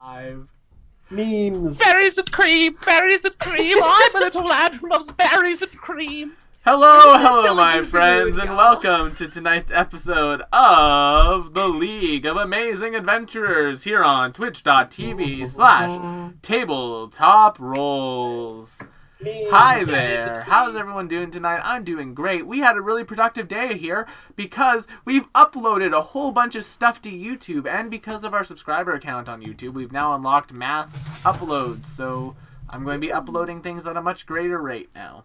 I've Memes. Berries and cream, berries and cream. I'm a little lad who loves berries and cream. Hello, my silly friends, food, and y'all. welcome to tonight's episode of The League of Amazing Adventurers here on twitch.tv/Tabletop Rolls. Hi there. How's everyone doing tonight? I'm doing great. We had a really productive day here because we've uploaded a whole bunch of stuff to YouTube, and because of our subscriber account on YouTube, we've now unlocked mass uploads. So I'm going to be uploading things at a much greater rate now.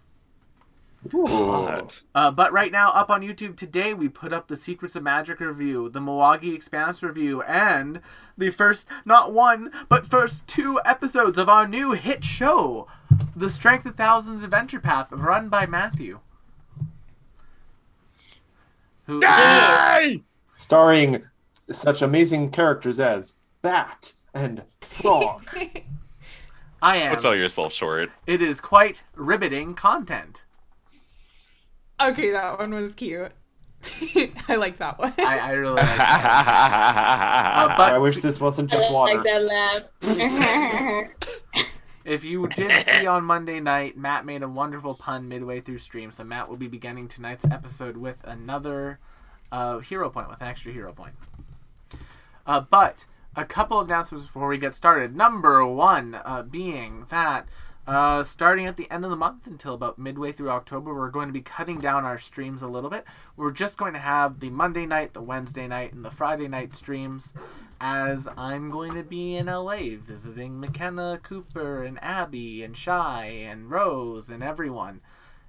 But right now, up on YouTube today, we put up the Secrets of Magic review, the Milwaukee Expanse review, and the first, not one, but first 2 episodes of our new hit show, The Strength of Thousands Adventure Path, run by Matthew. Yay! Starring such amazing characters as Bat and Frog. I am. Don't sell yourself short. It is quite riveting content. Okay, that one was cute. I like that one. I really like that. But I wish this wasn't just water. like that laugh. if you did see on Monday night, Matt made a wonderful pun midway through stream, so Matt will be beginning tonight's episode with another hero point, with an extra hero point. But a couple of announcements before we get started. Number 1 being that starting at the end of the month until about midway through October, we're going to be cutting down our streams a little bit. We're just going to have the Monday night, the Wednesday night, and the Friday night streams, as I'm going to be in LA visiting McKenna, Cooper, and Abby, and Shy, and Rose, and everyone.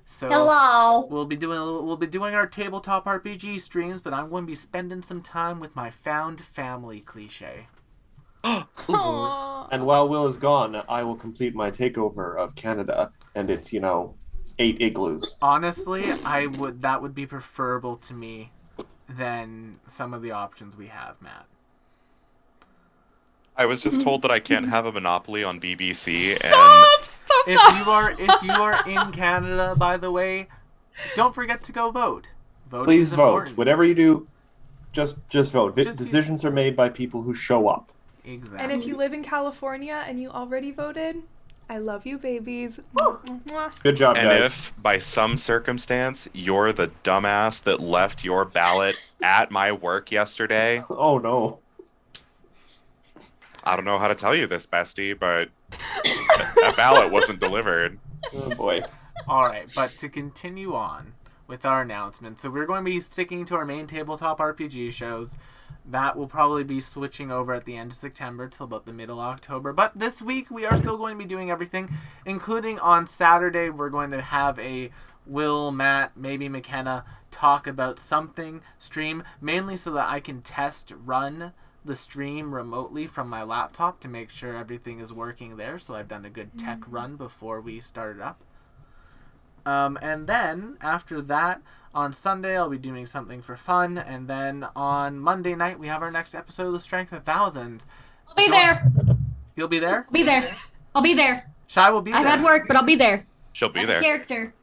So Hello. we'll be doing our tabletop RPG streams, but I'm going to be spending some time with my found family cliche. Aww. And while Will is gone, I will complete my takeover of Canada and its, 8 igloos. Honestly, that would be preferable to me than some of the options we have, Matt. I was just told that I can't have a monopoly on BBC, and Stop! If you are in Canada, by the way, don't forget to go vote. Voting Please is vote. important. Whatever you do, just vote. Just- Decisions are made by people who show up. Exactly. And if you live in California and you already voted, I love you, babies. Mwah. Good job, and guys. if by some circumstance you're the dumbass that left your ballot at my work yesterday, Oh, no. I don't know how to tell you this, bestie, but that ballot wasn't delivered. Oh, boy. All right, but to continue on with our announcement, so we're going to be sticking to our main tabletop RPG shows. That will probably be switching over at the end of September till about the middle of October. But this week, we are still going to be doing everything, including on Saturday, we're going to have a Will, Matt, maybe McKenna talk about something stream, mainly so that I can test run the stream remotely from my laptop to make sure everything is working there. So I've done a good tech run before we started up. And then, after that, on Sunday, I'll be doing something for fun. And then on Monday night, we have our next episode of The Strength of Thousands. I'll be there. You'll be there? Be there. I'll be there. Shy will be there. I've had work, but I'll be there. She'll be I'm there. a character.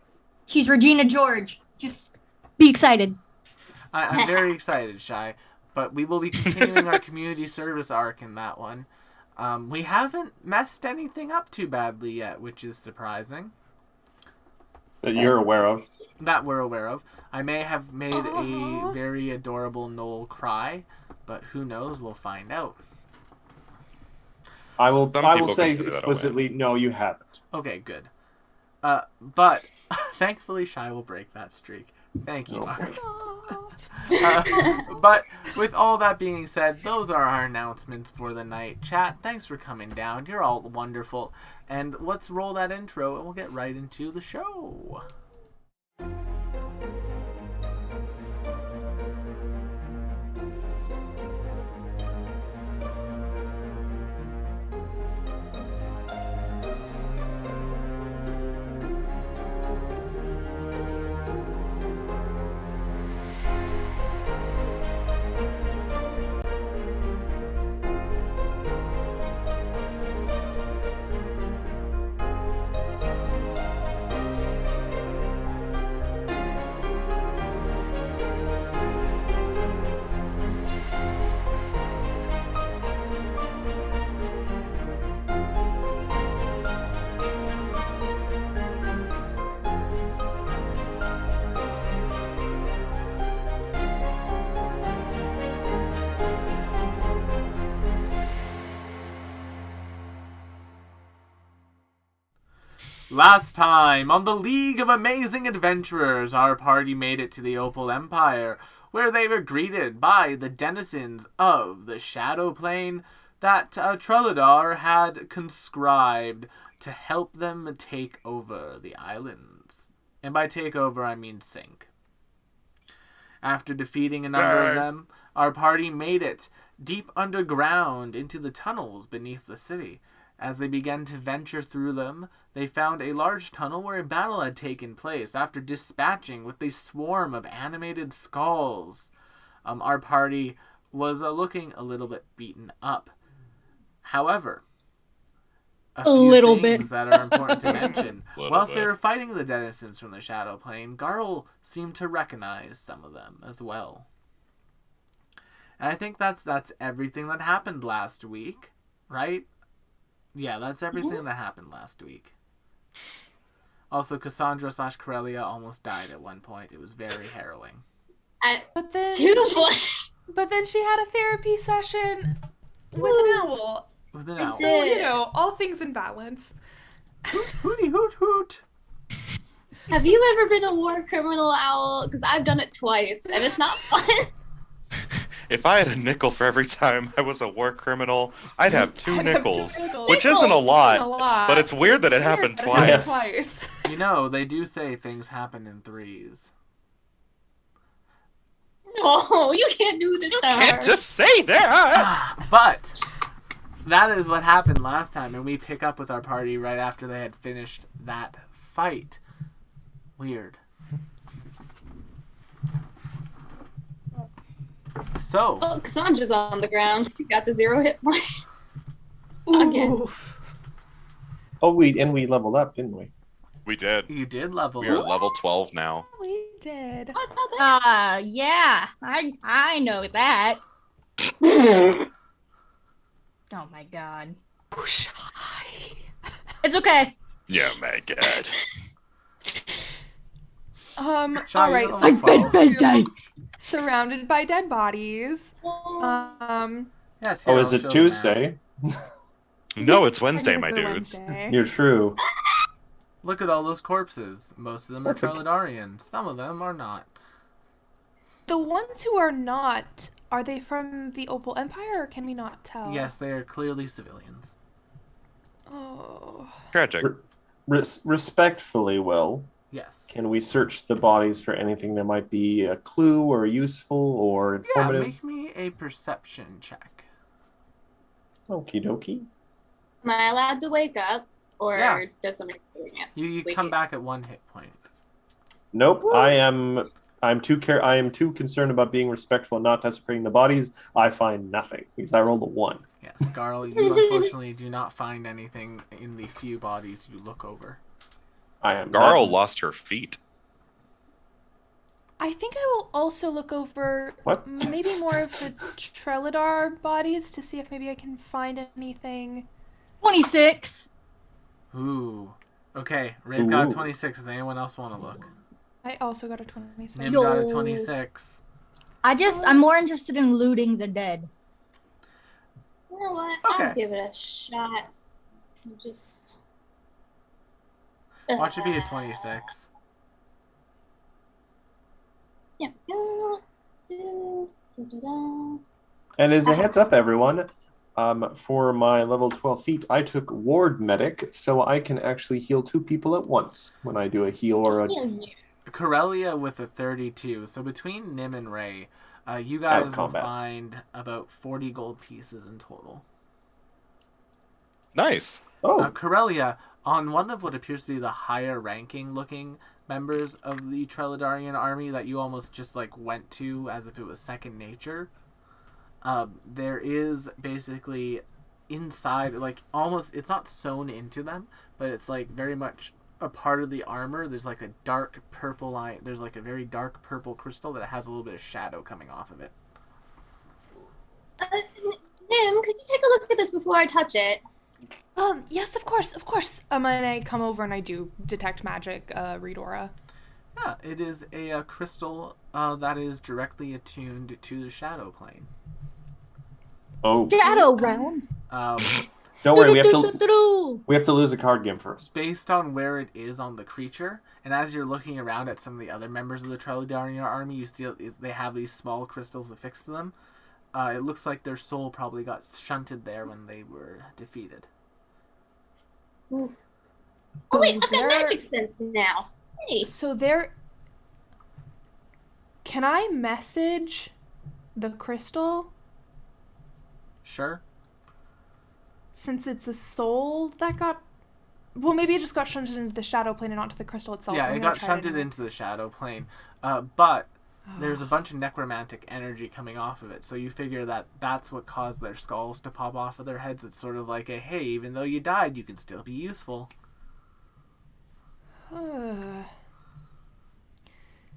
She's Regina George. Just be excited. I'm very excited, Shy. But we will be continuing our community service arc in that one. We haven't messed anything up too badly yet, which is surprising. That you're aware of. That we're aware of. I may have made a very adorable Noel cry, but who knows? We'll find out. I will people say consider that a explicitly, no, you haven't. Okay, good. But thankfully, Shy will break that streak. Thank you, Mark. But with all that being said, those are our announcements for the night. Chat, thanks for coming down. You're all wonderful. And let's roll that intro and we'll get right into the show. Last time, on the League of Amazing Adventurers, our party made it to the Opal Empire, where they were greeted by the denizens of the Shadow Plane that Trelladar had conscribed to help them take over the islands. And by take over, I mean sink. After defeating a number of them, our party made it deep underground into the tunnels beneath the city. As they began to venture through them, they found a large tunnel where a battle had taken place after dispatching with a swarm of animated skulls. Our party was looking a little bit beaten up. However, a few things that are important to mention. Whilst they were fighting the denizens from the Shadow Plane, Garl seemed to recognize some of them as well. And I think that's everything that happened last week, right? Yeah, that's everything that happened last week. Also, Cassandra / Corellia almost died at one point. It was very harrowing. But then she had a therapy session with an owl. With an owl. So, you know, all things in balance. Hooty hoot hoot. Have you ever been a war criminal, Owl? Because I've done it twice, and it's not fun. If I had a nickel for every time I was a war criminal, I'd have two nickels, which isn't a lot, but it's weird that it happened twice. You know, they do say things happen in threes. No, you can't do this to her. You can't just say that! But that is what happened last time, and we pick up with our party right after they had finished that fight. Weird. So. Oh, Cassandra's on the ground. She got to 0 hit points. Ooh. Oh, we leveled up, didn't we? We did. You did level We are up. level 12 now. We did. Yeah, I know that. Oh my god. It's okay. Yeah, my god. All right. So I've been busy. surrounded by dead bodies. Yes, Oh, is it Tuesday? No, it's Wednesday, It's my a dudes. Wednesday. You're true. Look at all those corpses. Most of them are Treladarians. Some of them are not. The ones who are not, are they from the Opal Empire, or can we not tell? Yes, they are clearly civilians. Oh. Tragic. Respectfully, Will, Yes. can we search the bodies for anything that might be a clue or useful or Yeah, informative? make me a perception check. Okie dokie. Am I allowed to wake up, or Yeah. does somebody doing it? You come back at 1 hit point. Nope. I'm too concerned about being respectful and not desecrating the bodies. I find nothing because I rolled a 1. Yes, Garl, you unfortunately do not find anything in the few bodies you look over. I am. Garl not- lost her feet. I think I will also look over What? maybe more of the Treladar bodies to see if maybe I can find anything. 26. Ooh. Okay, Ray's got a Ooh. 26. Does anyone else want to look? I also got a 26. Nim got a 26. I'm more interested in looting the dead. You know what? Okay. I'll give it a shot. Just. Watch it be a 26. Yeah. And as a heads up, everyone, for my level 12 feat, I took Ward Medic, so I can actually heal 2 people at once when I do a heal or a. Corellia with a 32. So between Nim and Ray, you Out of guys will combat. find about 40 gold pieces in total. Nice. Oh, Corellia, on one of what appears to be the higher ranking looking members of the Treladarian army that you almost just like went to as if it was second nature, there is basically inside, like almost, it's not sewn into them, but it's like very much a part of the armor. There's like a dark purple line. There's like a very dark purple crystal that has a little bit of shadow coming off of it. Nim, could you take a look at this before I touch it? Yes, of course. And I come over and I do detect magic, read aura. Yeah, it is a crystal that is directly attuned to the shadow plane. oh. Shadow realm. Don't worry, we have to lose a card game first. Based on where it is on the creature, and as you're looking around at some of the other members of the Trelladar in your army, you see they have these small crystals affixed to them. It looks like their soul probably got shunted there when they were defeated. Oof. Oh wait, I've got magic sense now. Hey. So there. Can I message the crystal? Sure. Since it's a soul that got... Well, maybe it just got shunted into the shadow plane and not to the crystal itself. Yeah, it got shunted into the shadow plane. But there's a bunch of necromantic energy coming off of it, so you figure that that's what caused their skulls to pop off of their heads. It's sort of like a, hey, even though you died, you can still be useful.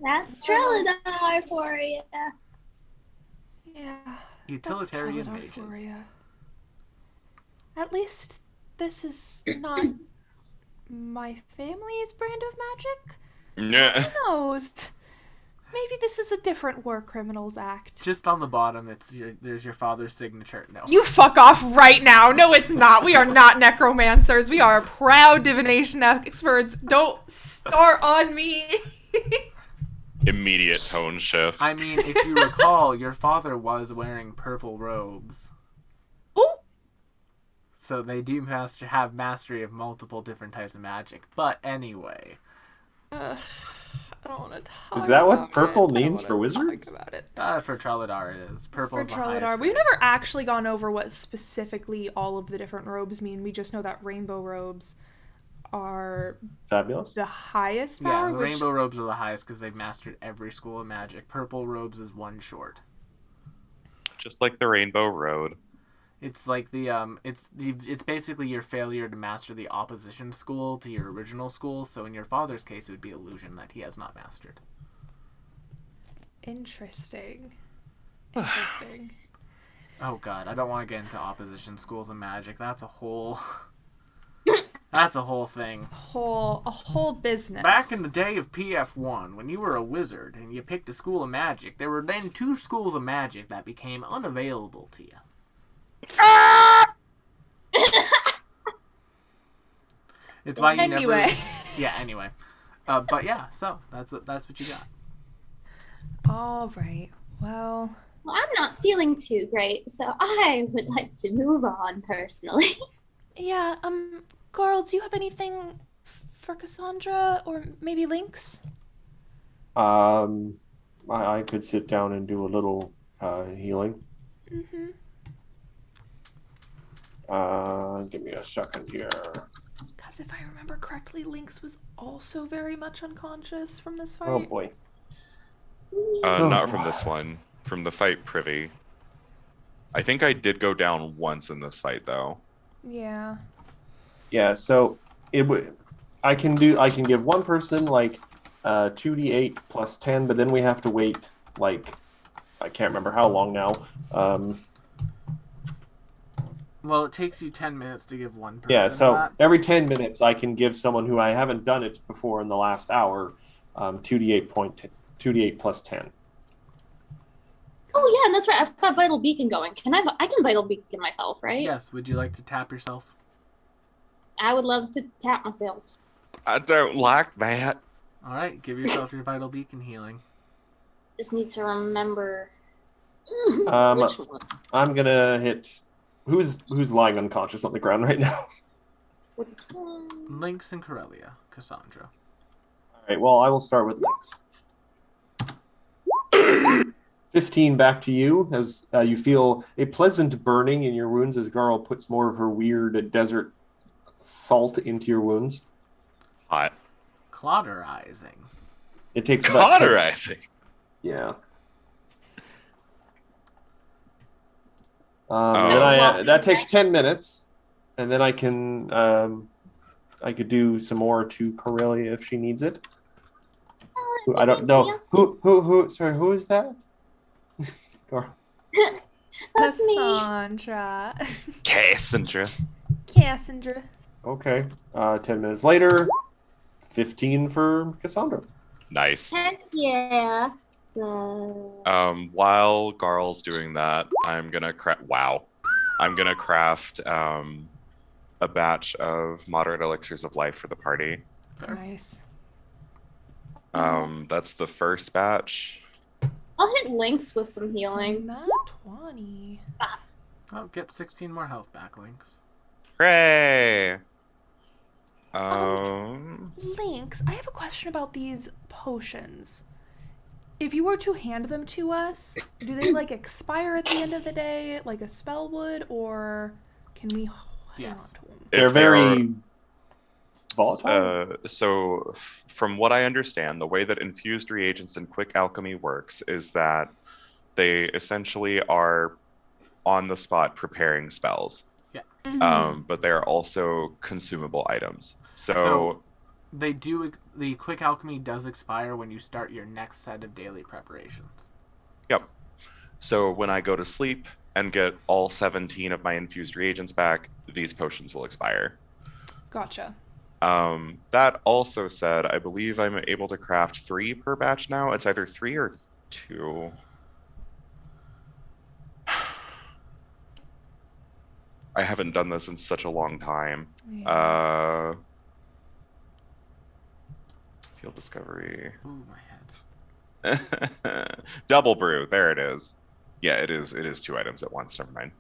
That's Trelladar for you. Yeah. Utilitarian mages. At least this is not my family's brand of magic. Yeah. So who knows? Maybe this is a different War Criminals Act. Just on the bottom, there's your father's signature. No. You fuck off right now. No, it's not. We are not necromancers. We are proud divination experts. Don't start on me. Immediate tone shift. I mean, if you recall, your father was wearing purple robes. Ooh. So they do have mastery of multiple different types of magic. But anyway. I don't want to talk Is that what about purple it. means for wizards? Talk about it. For Trelladar it is. Purple is the highest Trelladar. We've grade. never actually gone over what specifically all of the different robes mean. We just know that rainbow robes are Fabulous. the highest power. Yeah, the rainbow robes are the highest because they've mastered every school of magic. Purple robes is one short. Just like the Rainbow Road. It's like it's basically your failure to master the opposition school to your original school. So in your father's case, it would be illusion that he has not mastered. Interesting. Oh god, I don't want to get into opposition schools of magic. That's a whole that's a whole thing. A whole business. Back in the day of PF1, when you were a wizard and you picked a school of magic, there were then 2 schools of magic that became unavailable to you. It's why you never. Yeah. Anyway, but yeah. So that's what you got. All right. Well, I'm not feeling too great, so I would like to move on personally. Yeah. Garl, do you have anything for Cassandra or maybe Lynx? I could sit down and do a little healing. Mm-hmm. Give me a second here. Because if I remember correctly, Lynx was also very much unconscious from this fight. Oh boy. Not from this one. From the fight privy. I think I did go down once in this fight, though. Yeah. Yeah, so I can give one person like 2d8 plus 10, but then we have to wait like I can't remember how long now. Well, it takes you 10 minutes to give one person. Yeah, so that. every 10 minutes I can give someone who I haven't done it before in the last hour 2d8 plus 10. Oh yeah, and that's right. I've got Vital Beacon going. I can Vital Beacon myself, right? Yes. Would you like to tap yourself? I would love to tap myself. I don't like that. All right. Give yourself your vital beacon healing. Just need to remember. Which one? I'm gonna hit. Who's lying unconscious on the ground right now? Which one? Lynx and Corellia. Cassandra. All right. Well, I will start with Lynx. 15 back to you as you feel a pleasant burning in your wounds as Garl puts more of her weird desert salt into your wounds. Hot. Clotterizing. It takes about 10. Cauterizing. Yeah. That takes 10 minutes, and then I can I could do some more to Corellia if she needs it. I don't know who. Sorry, who is that? That's me. Cassandra. Cassandra. Okay. 10 minutes later, 15 for Cassandra. Nice. Heck yeah. So... While Garl's doing that, I'm gonna craft a batch of moderate elixirs of life for the party. Nice. That's the first batch. I'll hit Lynx with some healing. Not 20. Oh, get 16 more health back, Lynx. Hooray! Lynx, I have a question about these potions. If you were to hand them to us, do they like expire at the end of the day, like a spell would, or can we hang on Yes. to them? They're very volatile. So, from what I understand, the way that infused reagents and quick alchemy works is that they essentially are on the spot preparing spells. Yeah. But they are also consumable items. So they do. The quick alchemy does expire when you start your next set of daily preparations. Yep. So when I go to sleep and get all 17 of my infused reagents back, these potions will expire. Gotcha. That also said, I believe I'm able to craft 3 per batch now. It's either 3 or 2. I haven't done this in such a long time. Yeah. Field discovery. Ooh, my head. Double brew. There it is. Yeah, it is 2 items at once. Never mind.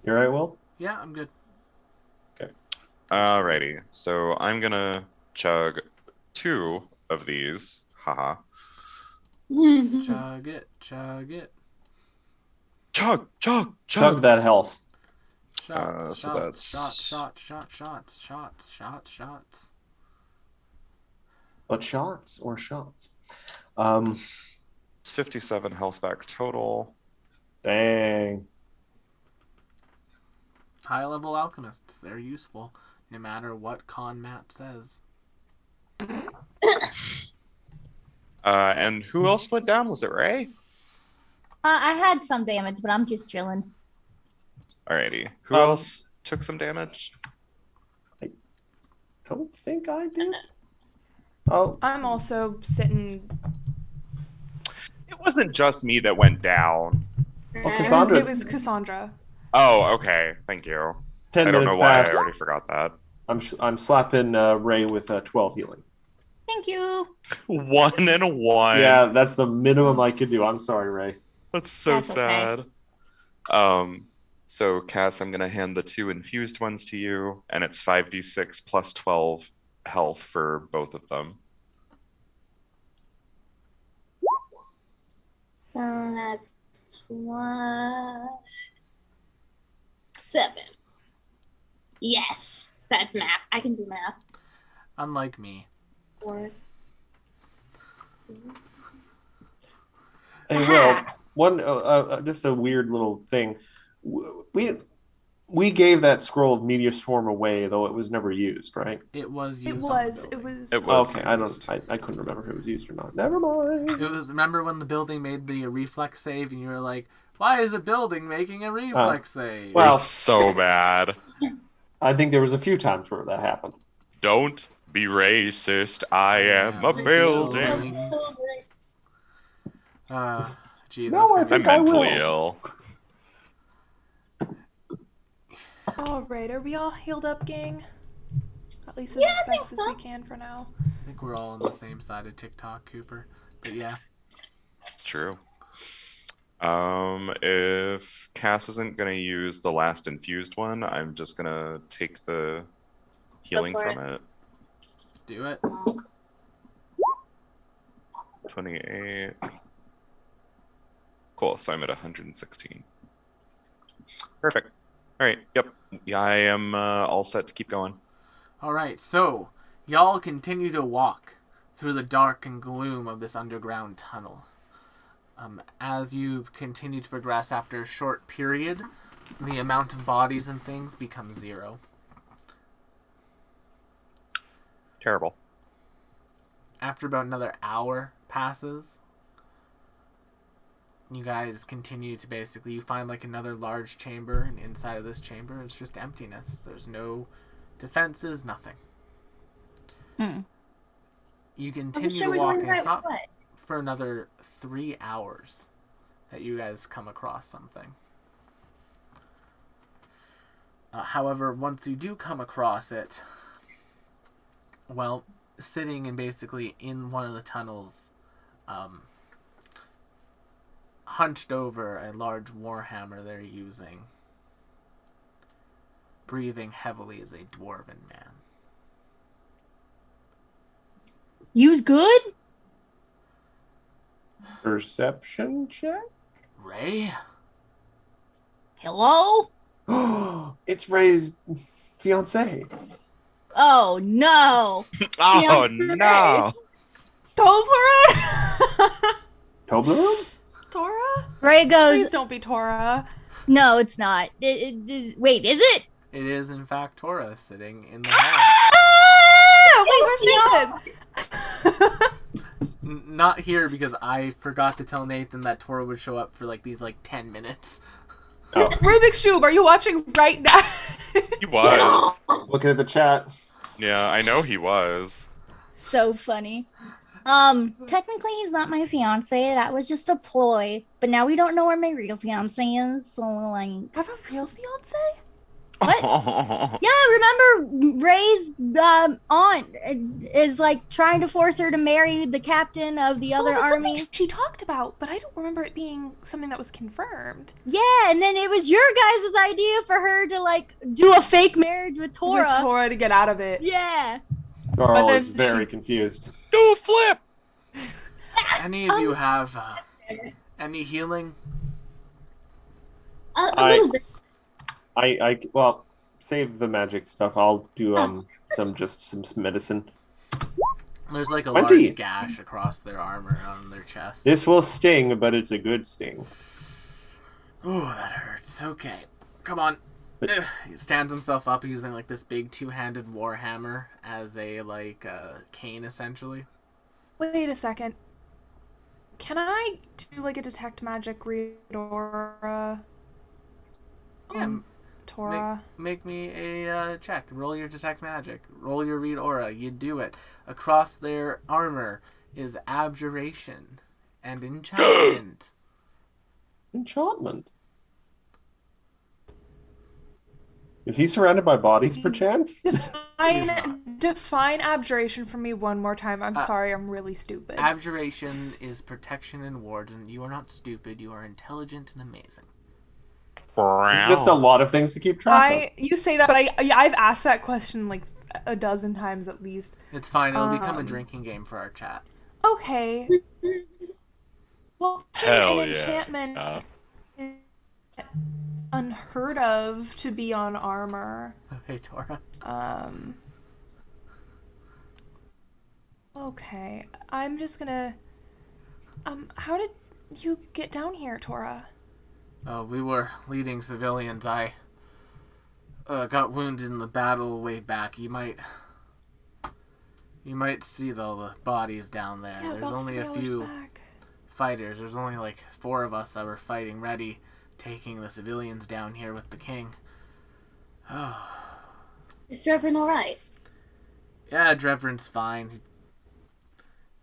You alright, Will? Yeah, I'm good. Alrighty. So I'm gonna chug 2 of these. Haha. Chug it, chug it. Chug, chug, Chug that health. Shots, so shots, that's- shots. But shots or shots? It's 57 health back total. Dang. High level alchemists, they're useful, no matter what con map says. And who else went down? Was it Ray? I had some damage, but I'm just chilling. Alrighty. Who else took some damage? Don't think I did. Oh, I'm also sitting. It wasn't just me that went down. Cassandra. It was Cassandra. Oh, okay. Thank you. 10 I don't minutes know why past. I already forgot that. I'm slapping Ray with 12 healing. Thank you. 1 and 1. Yeah, that's the minimum I could do. I'm sorry, Ray. That's so That's okay. sad. So Cass, I'm gonna hand the 2 infused ones to you, and it's 5d6 plus 12 health for both of them. So that's 7. Yes, that's math. I can do math. Unlike me. 4. Hey, Will, one just a weird little thing. We gave that scroll of meteor swarm away, though it was never used, right? It was It used on the was. building. It was Okay, used. I couldn't remember if it was used or not. Never mind. It was. Remember when the building made the reflex save, and you were like, "Why is the building making a reflex save?" Well- We're so bad. I think there was a few times where that happened. Don't be racist. I am a building. Geez, No, I that's think I'm gonna I mentally will. ill. All right, are we all healed up, gang? At least as Yeah, I think best as so. we can for now. I think we're all on the same side of TikTok, Cooper. But yeah, It's true. If Cass isn't gonna use the last infused one, I'm just gonna take the healing for from it. do it. 28. Cool, so I'm at 116. Perfect. Alright, yep. Yeah, I am all set to keep going. All right, so y'all continue to walk through the dark and gloom of this underground tunnel. As you continue to progress after a short period, the amount of bodies and things becomes 0. Terrible. After about another hour passes, you guys continue to basically, you find like another large chamber, and inside of this chamber it's just emptiness. There's no defenses, nothing. Hmm. You Are we continue sure to we're walk, doing and the it's right not way? for another 3 hours that you guys come across something. However, once you do come across it, well, sitting in basically in one of the tunnels, hunched over a large warhammer they're using, breathing heavily, is a dwarven man. You's good? Perception check? Ray? Hello? It's Ray's fiance. Oh no. Oh no! Toblerone? Toblerone? Tora? Ray goes, Please don't be Tora. no, it's not. Wait, is it? It is, in fact, Tora sitting in the hall. Yeah, wait, where's Nathan? Not here because I forgot to tell Nathan that Tora would show up for like these 10 minutes. Oh, Rubik's Cube, are you watching right now? He was. looking at the chat. Yeah, I know he was. So funny. Technically he's not my fiance. That was just a ploy. But now we don't know where my real fiance is. So like, Have a real fiance? What? Yeah, remember Ray's aunt is like trying to force her to marry the captain of the other Well, it was army. something she talked about, but I don't remember it being something that was confirmed. Yeah, and then it was your guys' idea for her to like do a fake marriage with Tora. With Tora to get out of it. Yeah. Carl then is very confused. Do a flip! Any of you have any healing? A little bit. Well, save the magic stuff. I'll do some medicine. There's like a 20. large gash across their armor on their chest. This will sting, but it's a good sting. Ooh, that hurts. Okay. Come on. Ugh. He stands himself up using like this big two-handed warhammer as a cane essentially. Wait a second. Can I do like a detect magic read Tora? Yeah. Tora. Make me a check. Roll your detect magic. Roll your read aura. You do it. Across their armor is abjuration and enchantment. Enchantment. Is he surrounded by bodies, perchance? Define abjuration for me one more time. I'm sorry, I'm really stupid. Abjuration is protection and ward, and you are not stupid. You are intelligent and amazing. It's just a lot of things to keep track of. You say that, but I've asked that question like a dozen times at least. It's fine. It'll become a drinking game for our chat. Okay. Well, Hell an yeah. enchantment is unheard of to be on armor. Okay, Tora. Okay. I'm just gonna. How did you get down here, Tora? We were leading civilians. I got wounded in the battle way back. You might see the bodies down there. Yeah, There's about only 3 a hours few back. fighters. There's only like 4 of us that were fighting ready, taking the civilians down here with the king. Oh. Is Reverend alright? Yeah, Drevrin's fine. He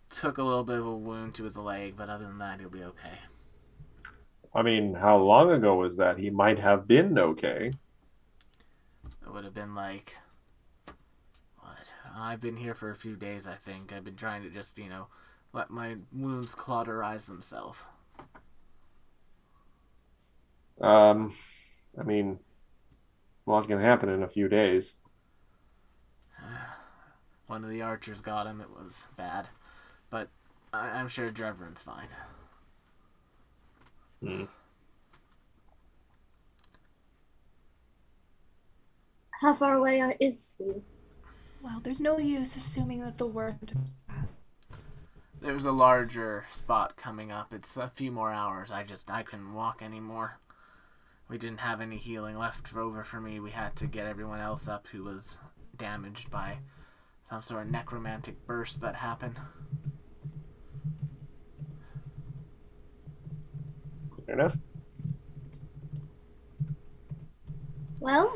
took a little bit of a wound to his leg, but other than that, he'll be okay. I mean, how long ago was that? He might have been okay. It would have been like, what? I've been here for a few days, I think. I've been trying to just, let my wounds cauterize themselves. I mean, a lot can happen in a few days. One of the archers got him. It was bad. But I'm sure Drevrin's fine. How far away is he? Well, there's no use assuming that the worst. There's a larger spot coming up. It's a few more hours. I couldn't walk anymore. We didn't have any healing left over for me. We had to get everyone else up who was damaged by some sort of necromantic burst that happened. Fair enough. Well,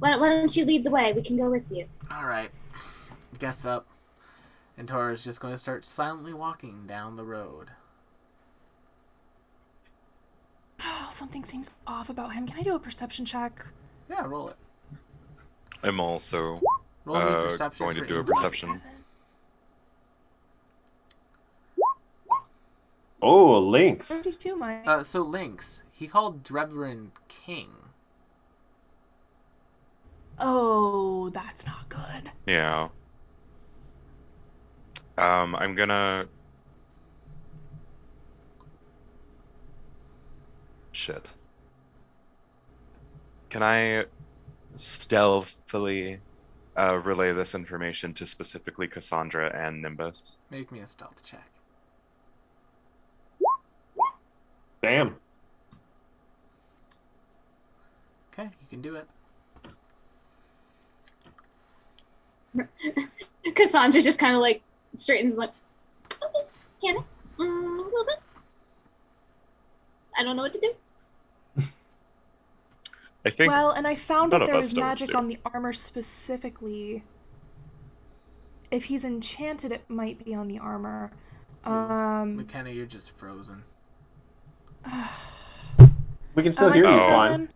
why don't you lead the way? We can go with you. Alright. Gets up. And Tora's just going to start silently walking down the road. Oh, something seems off about him. Can I do a perception check? Yeah, roll it. I'm also Roll me perception going to for do a insight. perception. Oh, Lynx. 32, Mike. So Lynx, he called Drevrin king. Oh, that's not good. Yeah. I'm gonna. Shit. Can I stealthily relay this information to specifically Cassandra and Nimbus? Make me a stealth check. Damn. Okay, you can do it. Cassandra just kind of like straightens like, okay, can I? A little bit. I don't know what to do. I think. Well, and I found none that of there us was know what to magic do. on the armor specifically. If he's enchanted, it might be on the armor. McKenna, you're just frozen. We can still Am I hear still you Oh. fine. frozen?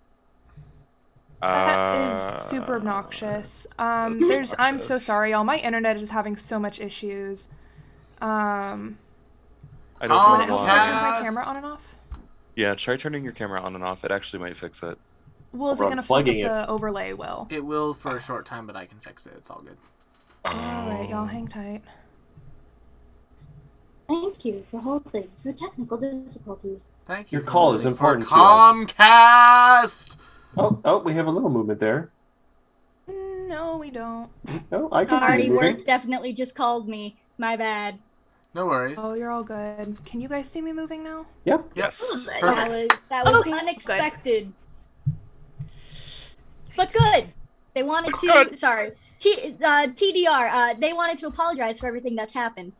That is super obnoxious. I'm so obnoxious. sorry, y'all. My internet is having so much issues. I don't Would Would it know help if I turned why. my camera on and off? Yeah, try turning your camera on and off. It actually might fix it. Well, is Or it gonna fuck up unplugging it. the overlay? Will. It will for a short time, but I can fix it. It's all good. Alright, y'all, hang tight. Thank you for holding for technical difficulties. Thank you. Your for call is holding for important to us. Comcast. Oh, we have a little movement there. No, we don't. Oh, I can see Sorry, you moving. work definitely just called me. My bad. No worries. Oh, you're all good. Can you guys see me moving now? Yep. Yes. Perfect. That was Okay, unexpected. But good. They wanted to. Good. Sorry. TDR. They wanted to apologize for everything that's happened.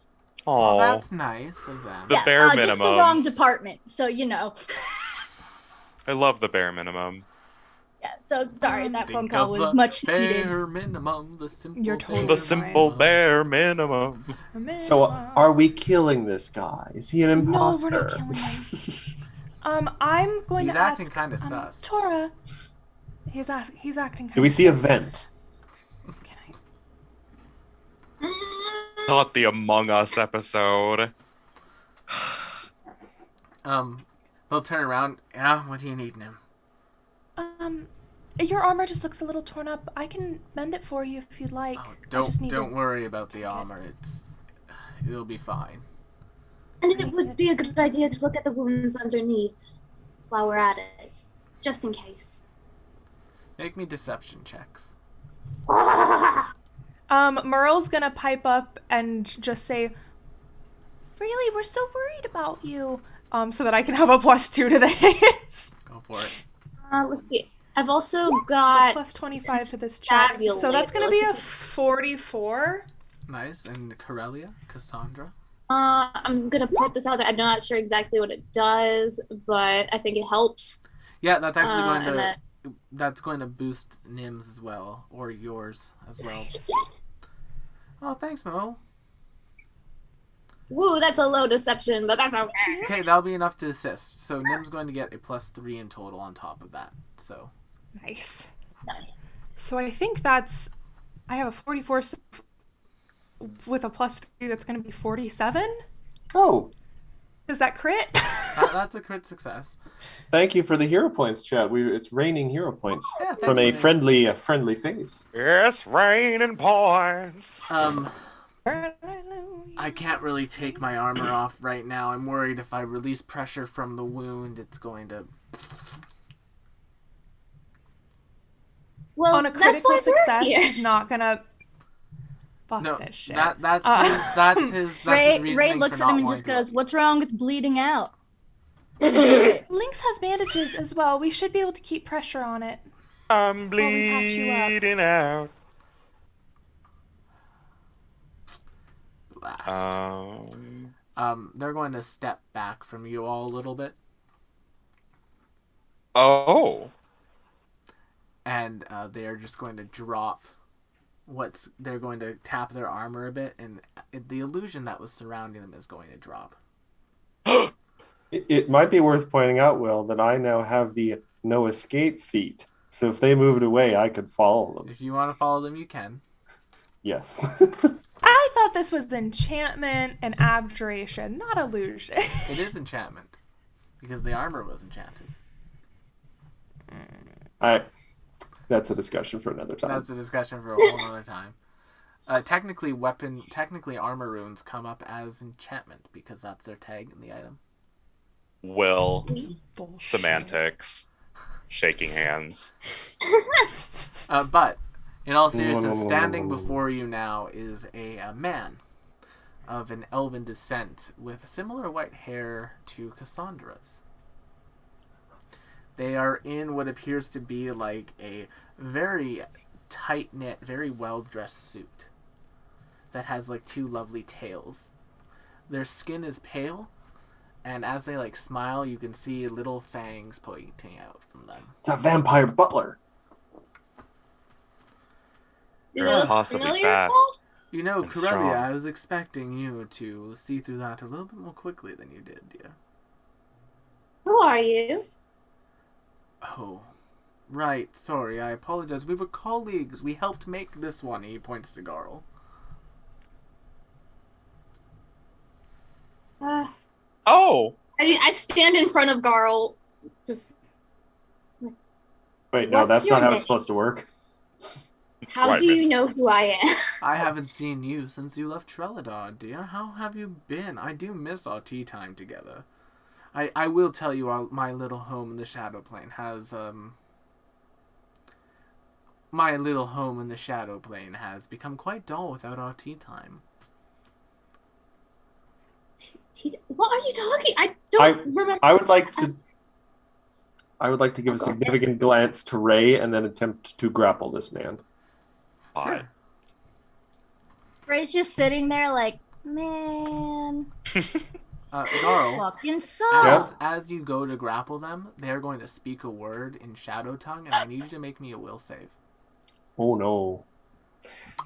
Oh, Oh, that's nice of them. The bare Just the minimum. wrong department. So you know. I love the bare minimum. Yeah. So sorry, that phone Think call of was the much needed. bare minimum, the simple You're totally The bare simple minimum. bare minimum. So, are we killing this guy? Is he an No, imposter? we're not killing him. I'm going He's to ask. acting kind of sus. Tora. He's acting. Do we see a vent? Can Not the Among Us episode. They'll turn around. Yeah, what do you need, Nim? Your armor just looks a little torn up. I can mend it for you if you'd like. Oh, I just need don't to... worry about the check it. armor. It'll be fine. And it would be a good idea to look at the wounds underneath while we're at it, just in case. Make me deception checks. Merle's gonna pipe up and just say, "Really, we're so worried about you." So that I can have a +2 to the hits. Go for it. Let's see. I've also got +25 for this check. Fabulous. So that's gonna be a Let's 44. Nice. And Corellia, Cassandra. I'm gonna put this out there. I'm not sure exactly what it does, but I think it helps. Yeah, that's actually going and to. that- That's going to boost Nim's as well, or yours as well. Oh, thanks, Mo. Woo, that's a low deception, but that's okay. Okay, that'll be enough to assist. So Nim's going to get a +3 in total on top of that. So Nice. So I think that's. I have a 44 with a +3. That's gonna be 47. Oh, Is that crit? that's a crit success. thank you for the hero points, chat. It's raining hero points Yeah, thanks, from a man. friendly face. Yes, raining points. I can't really take my armor off right now. I'm worried if I release pressure from the wound, it's going to. Well, On a that's critical why we're success, here. he's not gonna. Fuck No, this shit. that's his. Ray reasoning looks for at him not and wanting just to goes, let "What's wrong with bleeding out?" Lynx has bandages as well. We should be able to keep pressure on it. I'm we patch you up. bleeding out. you blast. They're going to step back from you all a little bit, Oh. and they are just going to drop. They're going to tap their armor a bit, and the illusion that was surrounding them is going to drop. It might be worth pointing out, Will, that I now have the no escape feat. So if they moved away, I could follow them. If you want to follow them, you can. Yes. I thought this was enchantment and abjuration, not illusion. It is enchantment. Because the armor was enchanted. That's a discussion for another time. That's a discussion for a whole other time. Technically, armor runes come up as enchantment because that's their tag in the item. Will, Bullshit. semantics, shaking hands. But, in all seriousness, standing before you now is a man of an elven descent with similar white hair to Cassandra's. They are in what appears to be like a very tight-knit, very well-dressed suit that has like two lovely tails. Their skin is pale, and as they like smile, you can see little fangs pointing out from them. It's a vampire butler. Do they They're look impossibly familiar? fast. You know, And Corellia, strong. I was expecting you to see through that a little bit more quickly than you did, dear. Who are you? Oh, right. Sorry, I apologize. We were colleagues. We helped make this one. He points to Garl. Oh! I stand in front of Garl. Just Wait, no, What's that's your not how name? it's supposed to work. how Right, do man. you know who I am? I haven't seen you since you left Trelladar, dear. How have you been? I do miss our tea time together. I will tell you, my little home in the Shadow Plane has, my little home in the Shadow Plane has become quite dull without our tea time. What are you talking? I don't remember. I would like to give a significant glance to Ray and then attempt to grapple this man. Odd. Ray's just sitting there like, man, Garl, fucking sucks. as you go to grapple them, they're going to speak a word in Shadow Tongue, and I need you to make me a will save. Oh no.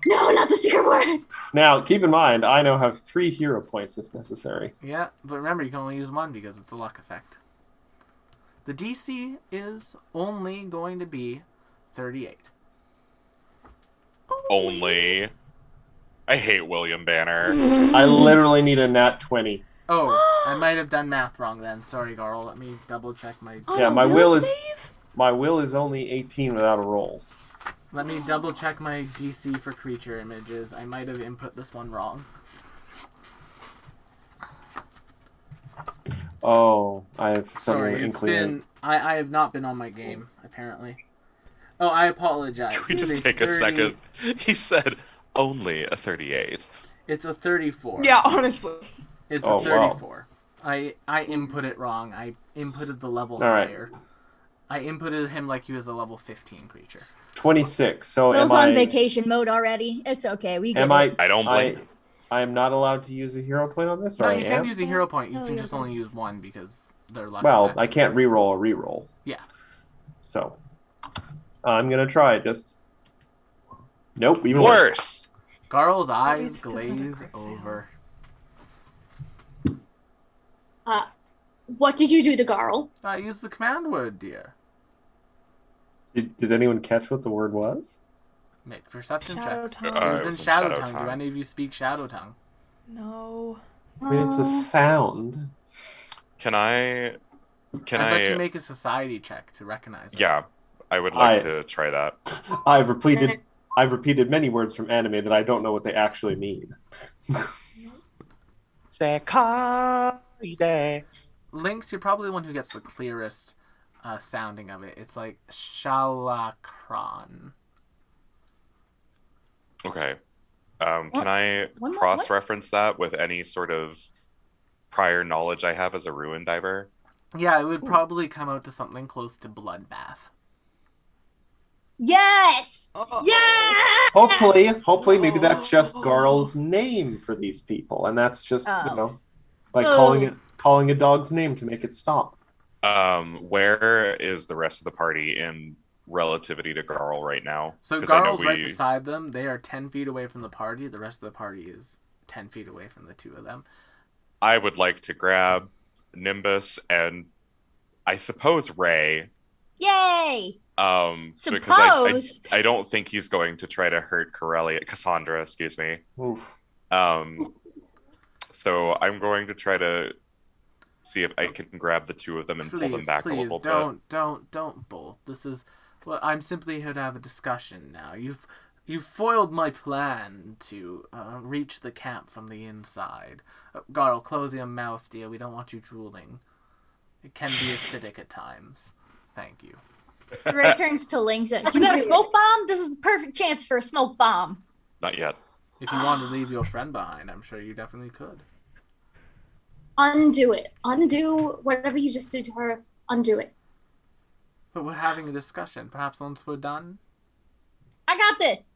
No, not the secret word. Now, keep in mind, I now have 3 hero points if necessary. Yeah, but remember, you can only use one because it's a luck effect. The DC is only going to be 38. Only. I hate William Banner. I literally need a nat 20. Oh, I might have done math wrong then. Sorry, Garl. Let me double check my. Yeah, On a my will is- save? My will is only 18 without a roll. Let me double check my DC for creature images. I might have input this one wrong. Oh, I have some Sorry, it's inkling. been. I have not been on my game apparently. Oh, I apologize. Can we It is just take a second? He said only a 38. It's a 34. Yeah, honestly. It's Oh, a 34. I input it wrong. I inputted the level All right. higher. I inputted him like he was a level 15 creature. 26. So Will's am on I? vacation mode already. It's okay. We get Am it. I? I don't blink. I am not allowed to use a hero point on this, or No, I you am? can use a hero point. You Oh, can yeah, just only that's- use one because they're lucky. Well, effects. I can't re-roll a re-roll. Yeah. So I'm gonna try. Just nope. Even worse. Worse! Garl's eyes least it's not a glaze crit fail. over. What did you do to Garl? I use the command word, dear. Did anyone catch what the word was? Make perception Shadow checks. tongue. It was it in was in Shadow Shadow Tongue. Do Tongue. any of you speak Shadow Tongue? No. I mean, it's a sound. Can I... Can I'd I... let you make a society check to recognize it. Yeah, I would like to try that. I've repeated many words from anime that I don't know what they actually mean. Sekai. Lynx, you're probably the one who gets the clearest sounding of it. It's like Shalakron. Okay. Can I One more- cross-reference that with any sort of prior knowledge I have as a ruin diver? Yeah, it would probably come out to something close to Bloodbath. Yes! Yeah! Hopefully, maybe that's just Garl's name for these people, and that's just Oh. like Oh. calling a dog's name to make it stop. Where is the rest of the party in relativity to Garl right now? So 'Cause I know Garl's right beside them. They are 10 feet away from the party. The rest of the party is 10 feet away from the two of them. I would like to grab Nimbus and I suppose Ray Yay! Because I don't think he's going to try to hurt Cassandra, excuse me. Oof. So I'm going to try to see if I can grab the two of them and pull them back a little bit. Don't bolt. This is, well, I'm simply here to have a discussion now. You've foiled my plan to reach the camp from the inside. Garl, close your mouth, dear. We don't want you drooling. It can be acidic at times. Thank you. Ray turns to Link. Do you got a smoke bomb? This is the perfect chance for a smoke bomb. Not yet. If you want to leave your friend behind, I'm sure you definitely could. Undo it. Undo whatever you just did to her. Undo it. But we're having a discussion. Perhaps once we're done? I got this.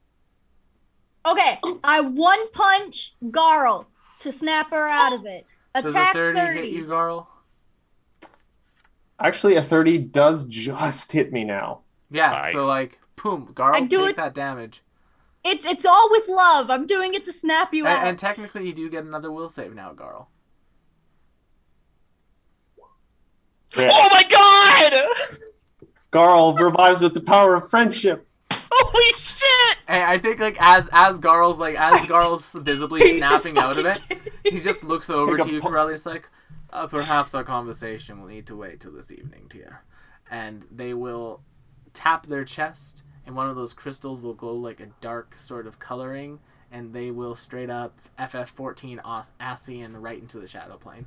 Okay, I one punch Garl to snap her out of it. Attack Does a 30 hit you, Garl? Actually, a 30 does just hit me now. Yeah, Nice. So like, boom, Garl, take that damage. It's all with love. I'm doing it to snap you out. And technically, you do get another will save now, Garl. Yes. Oh my god! Garl revives with the power of friendship. Holy shit! And I think like as Garl's visibly snapping out of it, he just looks over to you, Corellius, like, perhaps our conversation will need to wait till this evening, dear. And they will tap their chest, and one of those crystals will glow like a dark sort of coloring, and they will straight up FF14 ASEAN right into the shadow plane.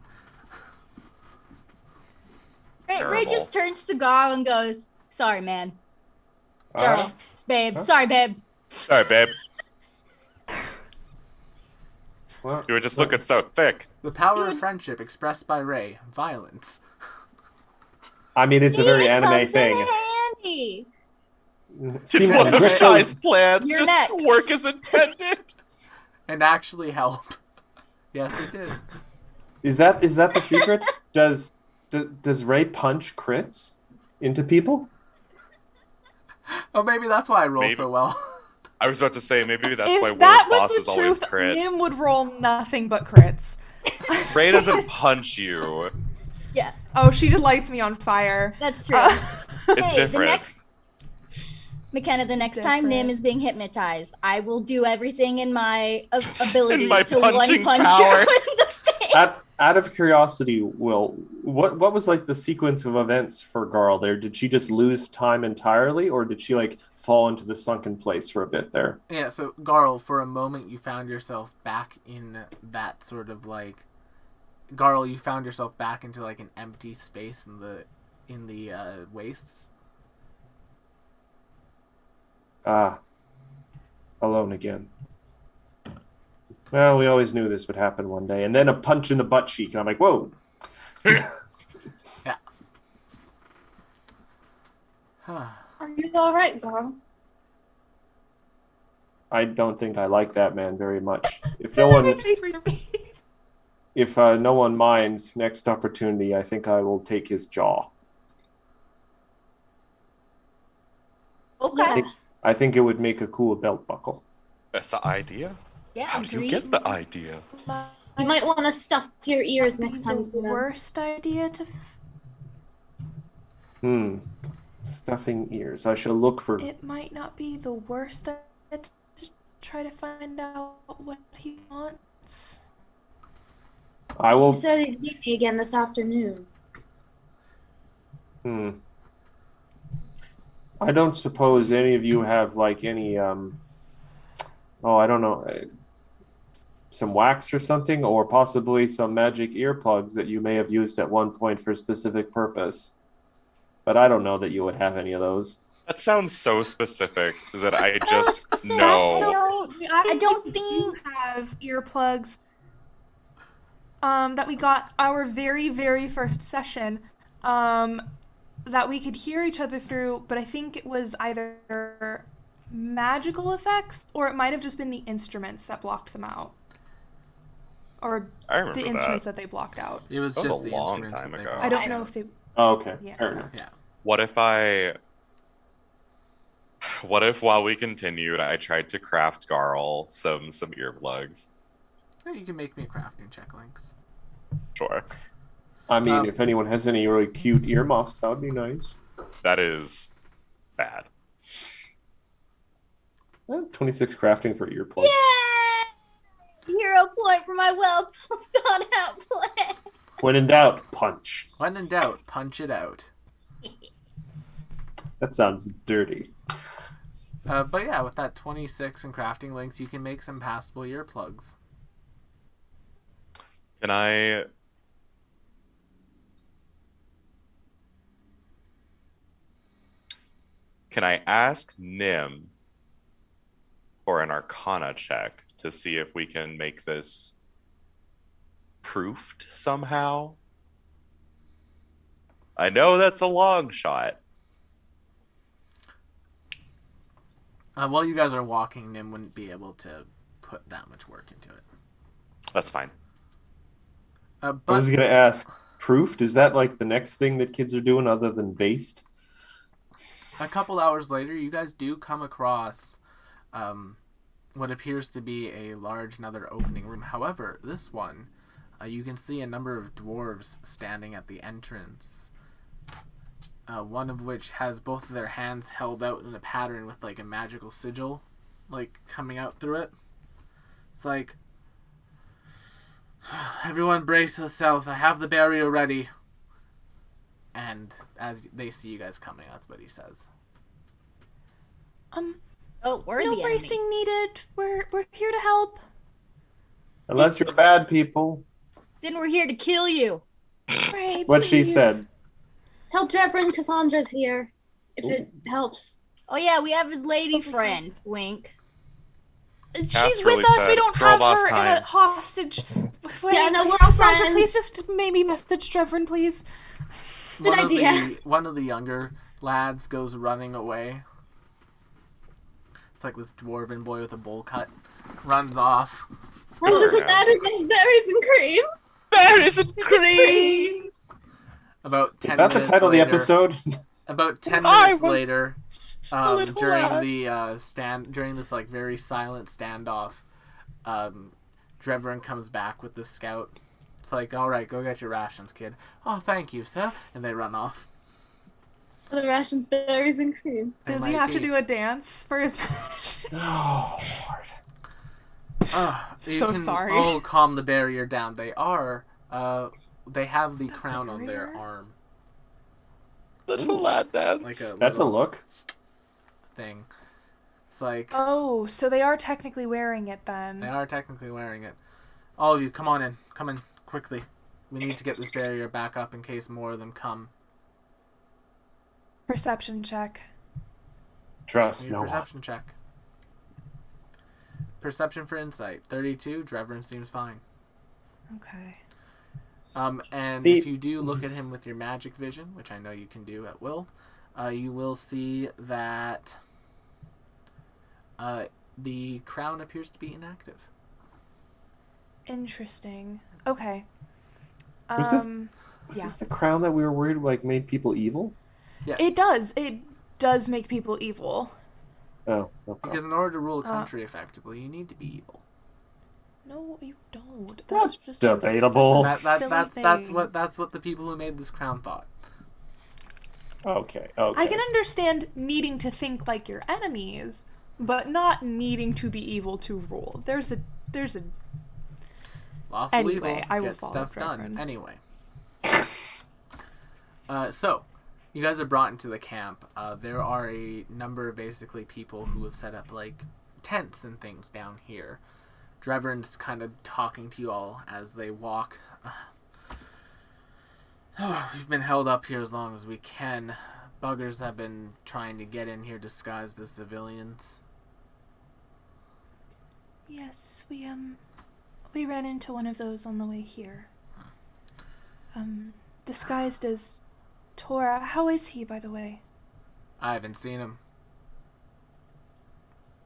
Ray just turns to Garl and goes, "Sorry, man. Garl, babe. Huh? Sorry, babe. Sorry, babe. Well, You were just looking so thick. The power of friendship expressed by Ray. Violence. I mean, it's a very anime comes thing. in handy. See, One of Ray- Shy's plans You're just next. work as intended. And actually help. Yes, it did. Is that the secret? Does Ray punch crits into people? Oh, maybe that's why I roll Maybe. so well. I was about to say, maybe that's why If Will's that boss was is the always truth, crit. Nim would roll nothing but crits. Ray doesn't punch you. Yeah, Oh, she lights me on fire. that's true. It's different. McKenna, the next time Different. Nim is being hypnotized, I will do everything in my ability In my to one punching punch power. her in the face. Out of curiosity, Will, what was like the sequence of events for Garl there? Did she just lose time entirely, or did she like fall into the sunken place for a bit there? Yeah, so Garl, for a moment you found yourself back in that sort of like Garl, you found yourself back into like an empty space in the wastes. Alone again. Well, we always knew this would happen one day. And then a punch in the butt cheek, and I'm like, whoa. Yeah. Are you alright, girl? I don't think I like that man very much. If no one minds, next opportunity, I think I will take his jaw. Okay. I think it would make a cool belt buckle. That's the idea? Yeah, How do you agreed. get the idea? You might want to stuff your ears next time you see The them. worst idea to. Stuffing ears. I shall look for... It might not be the worst idea to try to find out what he wants. I will... He said he'd meet me again this afternoon. I don't suppose any of you have like any I don't know, some wax or something, or possibly some magic earplugs that you may have used at one point for a specific purpose. But I don't know that you would have any of those. That sounds so specific that I was just gonna say, know. I don't do think- have earplugs that we got our very, very first session that we could hear each other through, but I think it was either magical effects or it might have just been the instruments that blocked them out. Or I remember the that. instruments that they blocked out. It was That was just a the long instruments time that they ago. brought. I don't know if they. Oh, okay. Yeah. Fair enough. Yeah. What if while we continued, I tried to craft Garl some earplugs? Yeah, you can make me a crafting check, Links. Sure. I mean, if anyone has any really cute earmuffs, that would be nice. That is bad. 26 crafting for earplugs. Yay! Hero point for my well thought out plan. When in doubt, punch. When in doubt, punch it out. That sounds dirty. But yeah, with that 26 in crafting links, you can make some passable earplugs. Can I ask Nim for an Arcana check to see if we can make this proofed somehow? I know that's a long shot. While you guys are walking, Nim wouldn't be able to put that much work into it. That's fine. I But was going to ask, proofed? Is that like the next thing that kids are doing other than based? a couple hours later, you guys do come across what appears to be a large another opening room. However, this one, you can see a number of dwarves standing at the entrance. One of which has both of their hands held out in a pattern with like a magical sigil, like coming out through it. It's like, everyone brace yourselves, I have the barrier ready. And as they see you guys coming, that's what he says. Oh, we're No the bracing enemy. needed. We're here to help. Unless you're bad people. Then we're here to kill you. Right, What she please. said. Tell Trevor and Cassandra's here, if it helps. Oh yeah, we have his lady friend. Wink. She's Casterly with us. said, We don't "Girl have boss her in time." a hostage. Wait, Yeah, no, we're all Sandra, friends. please just maybe message Trevor, please. Good idea. One of the younger lads goes running away. It's like this dwarven boy with a bowl cut runs off. What doesn't matter against berries and cream? Berries and cream! About 10 Is that the minutes title of the later- episode? About 10 I minutes was later, little during lad. the during this like very silent standoff, Drevrin comes back with the scout. It's like, all right, go get your rations, kid. Oh, thank you, sir. And they run off. The rations, berries, and cream. They Does he might have to be. do a dance for his Oh, Lord. You So can sorry. all calm the barrier down. They are. They have the crown on their barrier? arm, Little lad dance. like a That's a little look. thing. It's like Oh, so they are technically wearing it then. they are technically wearing it. All of you, come on in. Come in quickly. We need to get this barrier back up in case more of them come. Perception check. Trust Need a no one. perception check. Perception for insight. 32. Drevrin seems fine. Okay. And See- if you do look at him with your magic vision, which I know you can do at will, you will see that the crown appears to be inactive. Interesting. Okay. Was this- Was yeah. this the crown that we were worried like made people evil? Yes. It does. It does make people evil. Oh, okay. Because in order to rule a country effectively, you need to be evil. No, you don't. That's just debatable. that's a silly That's thing. what the people who made this crown thought. Okay. I can understand needing to think like your enemies, but not needing to be evil to rule. There's a Lawful Anyway, evil, I will get follow stuff done. Drevrin. Anyway. So, you guys are brought into the camp. There are a number of basically people who have set up like tents and things down here. Drevrin's kind of talking to you all as they walk. We've been held up here as long as we can. Buggers have been trying to get in here disguised as civilians. Yes, we ran into one of those on the way here. Disguised as Tora. How is he, by the way? I haven't seen him.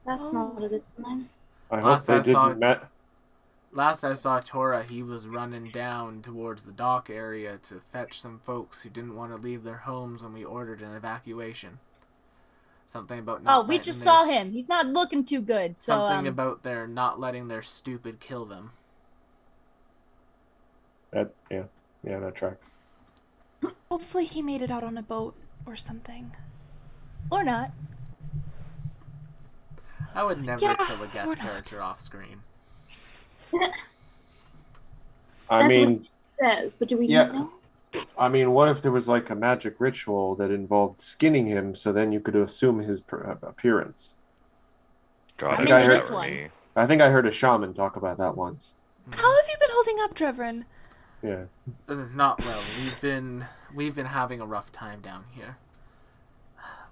That's not a good sign. I hope Last they I saw- didn't met. Last I saw Tora, he was running down towards the dock area to fetch some folks who didn't want to leave their homes when we ordered an evacuation. Something about not Oh, we letting just their saw him. He's not looking too good. So Something about their not letting their stupid kill them. That that tracks. Hopefully he made it out on a boat or something. Or not. I would never Yeah, kill a or guest not. character off screen. I That's mean, what it says, but do we yeah. know? I mean, what if there was like a magic ritual that involved skinning him, so then you could assume his appearance? God, I I think wish I that heard- this were one. me. I think I heard a shaman talk about that once. How have you been holding up, Drevrin? Yeah. Not well. We've been having a rough time down here.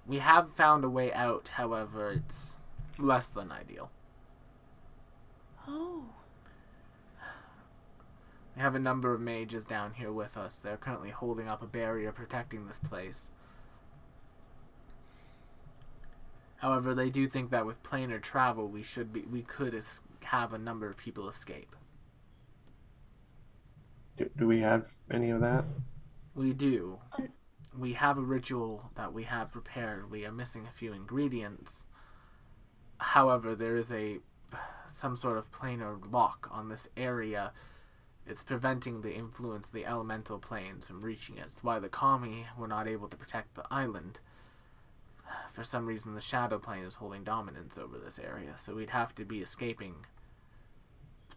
We have found a way out, however, it's less than ideal. Oh. We have a number of mages down here with us. They're currently holding up a barrier protecting this place. However, they do think that with planar travel, we could have a number of people escape. Do we have any of that? We do. We have a ritual that we have prepared. We are missing a few ingredients. However, there is some sort of planar lock on this area. It's preventing the influence of the elemental planes from reaching it. It's why the kami were not able to protect the island. For some reason, the shadow plane is holding dominance over this area, so we'd have to be escaping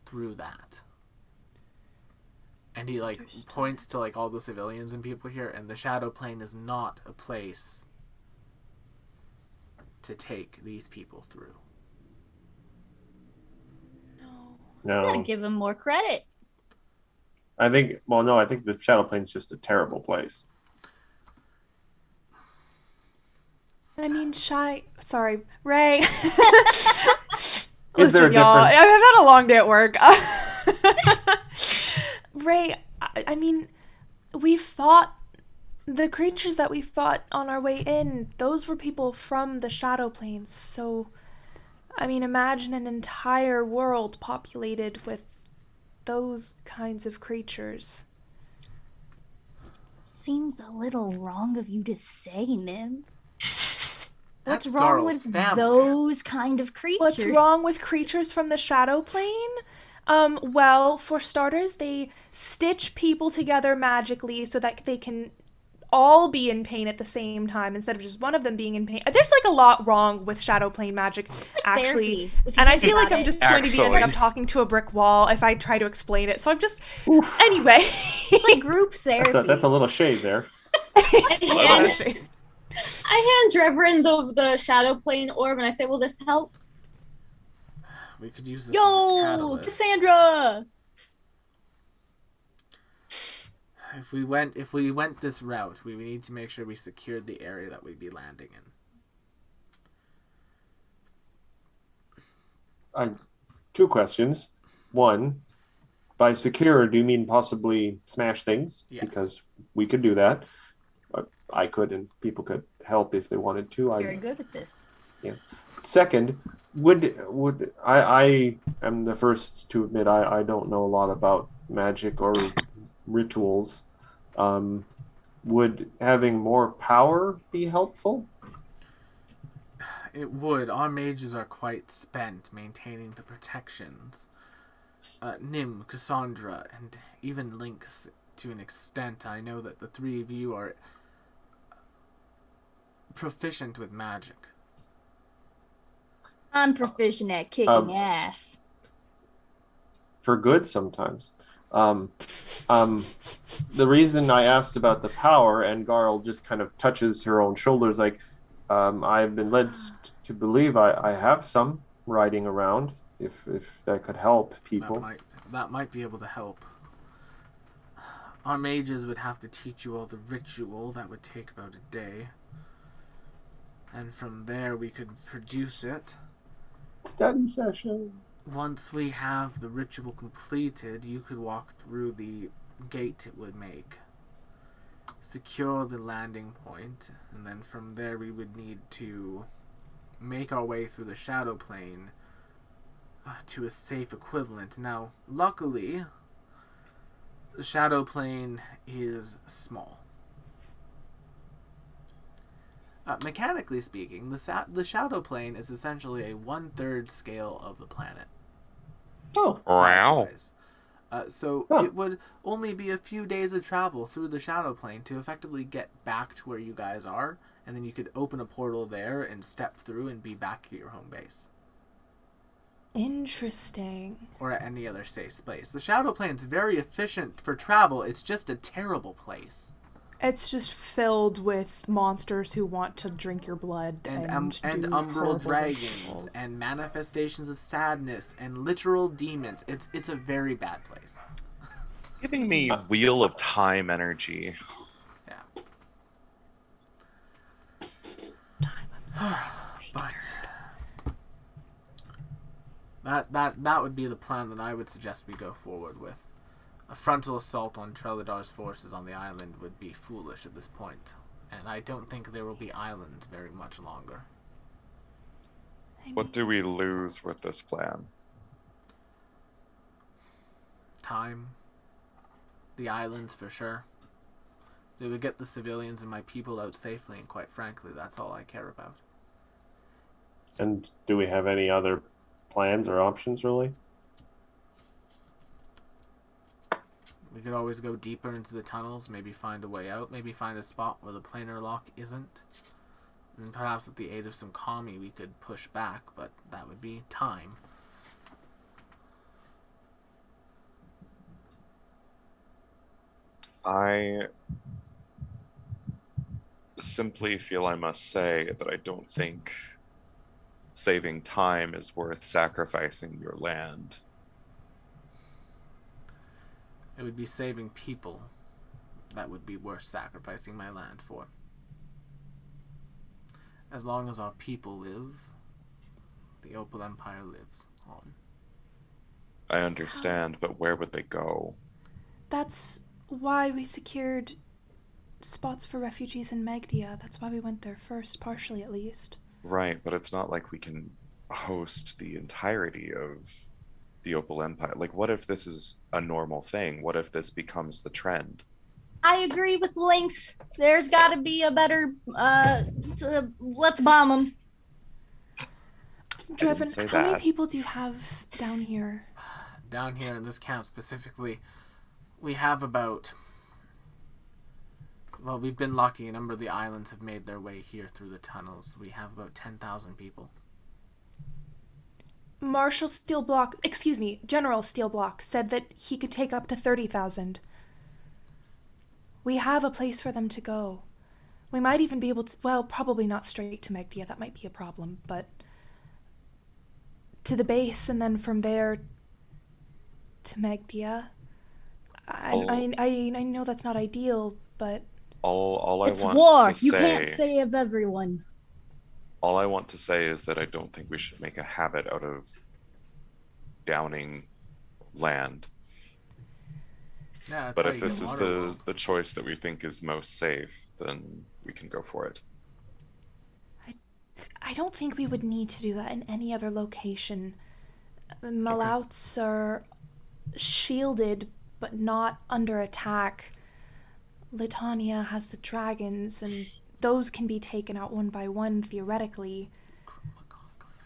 through that. And he points to all the civilians and people here, and the shadow plane is not a place to take these people through. No. I'm gonna No. give him more credit. I think the shadow plane's just a terrible place. I mean, Sorry, Ray. Is there a y'all, difference? I've had a long day at work. Ray, I mean, we fought the creatures that we fought on our way in. Those were people from the shadow planes. So, I mean, imagine an entire world populated with those kinds of creatures. Seems a little wrong of you to say, Nim. What's That's wrong Garl's with family. those kind of creatures? What's wrong with creatures from the shadow plane? Well, for starters, they stitch people together magically so that they can all be in pain at the same time instead of just one of them being in pain. There's a lot wrong with shadow plane magic, actually. Therapy, if you And I think feel like about I'm it. just going to be ending up Actually. talking to a brick wall if I try to explain it. So I'm just... Anyway. like group therapy. That's a little shade there. It's a lot of shit. I hand Drevrin the shadow plane orb, and I say, "Will this help?" We could use this as a Yo, catalyst. Cassandra! If we went this route, we would need to make sure we secured the area that we'd be landing in. Two questions. One, by secure, do you mean possibly smash things? Yes. Because we could do that. I could, and people could help if they wanted to. Very good at this. Second, would I am the first to admit I don't know a lot about magic or rituals. Would having more power be helpful? It would. Our mages are quite spent maintaining the protections. Nim, Cassandra, and even Lynx to an extent. I know that the three of you are proficient with magic. I'm proficient at kicking ass. For good sometimes. The reason I asked about the power, and Garl just kind of touches her own shoulders, I've been led to believe I have some riding around, if that could help people. That might be able to help. Our mages would have to teach you all the ritual. That would take about a day. And from there we could produce it. Study session. Once we have the ritual completed, you could walk through the gate it would make. Secure the landing point, and then from there we would need to make our way through the shadow plane to a safe equivalent. Now, luckily, the shadow plane is small. Mechanically speaking, the shadow plane is essentially a 1/3 scale of the planet. Oh, Wow. Size-wise. So Huh. it would only be a few days of travel through the shadow plane to effectively get back to where you guys are, and then you could open a portal there and step through and be back at your home base. Interesting. Or at any other safe place. The shadow plane's very efficient for travel, it's just a terrible place. It's just filled with monsters who want to drink your blood And do umbral horrible dragons rituals. and manifestations of sadness and literal demons. It's a very bad place. Giving me Wheel of Time energy. Yeah. Time, I'm sorry. But that would be the plan that I would suggest we go forward with. A frontal assault on Treladar's forces on the island would be foolish at this point, and I don't think there will be islands very much longer. What do we lose with this plan? Time. The islands for sure. We would get the civilians and my people out safely, and quite frankly, that's all I care about. And do we have any other plans or options, really? We could always go deeper into the tunnels, maybe find a way out, maybe find a spot where the planar lock isn't. And perhaps with the aid of some kami we could push back, but that would be time. I simply feel I must say that I don't think saving time is worth sacrificing your land. It would be saving people that would be worth sacrificing my land for. As long as our people live, the Opal Empire lives on. I understand, but where would they go? That's why we secured spots for refugees in Magdia. That's why we went there first, partially at least. Right, but it's not like we can host the entirety of the Opal Empire. Like, what if this is a normal thing? What if this becomes the trend? I agree with Lynx. There's got to be a better. Let's bomb them. Drevin, how many people do you have down here? Down here in this camp specifically, we have about... Well, we've been lucky. A number of the islands have made their way here through the tunnels. We have about 10,000 people. General Steelblock said that he could take up to 30,000. We have a place for them to go. We might even be able to, well, probably not straight to Magdia, that might be a problem, but to the base and then from there to Magdia. I know that's not ideal, but All I It's want war. to You say, can't save everyone. all I want to say is that I don't think we should make a habit out of downing land. Yeah, that's But how if you this get is Waterworld. the choice that we think is most safe, then we can go for it. I don't think we would need to do that in any other location. Malouts are shielded, but not under attack. Litania has the dragons, and those can be taken out one by one, theoretically.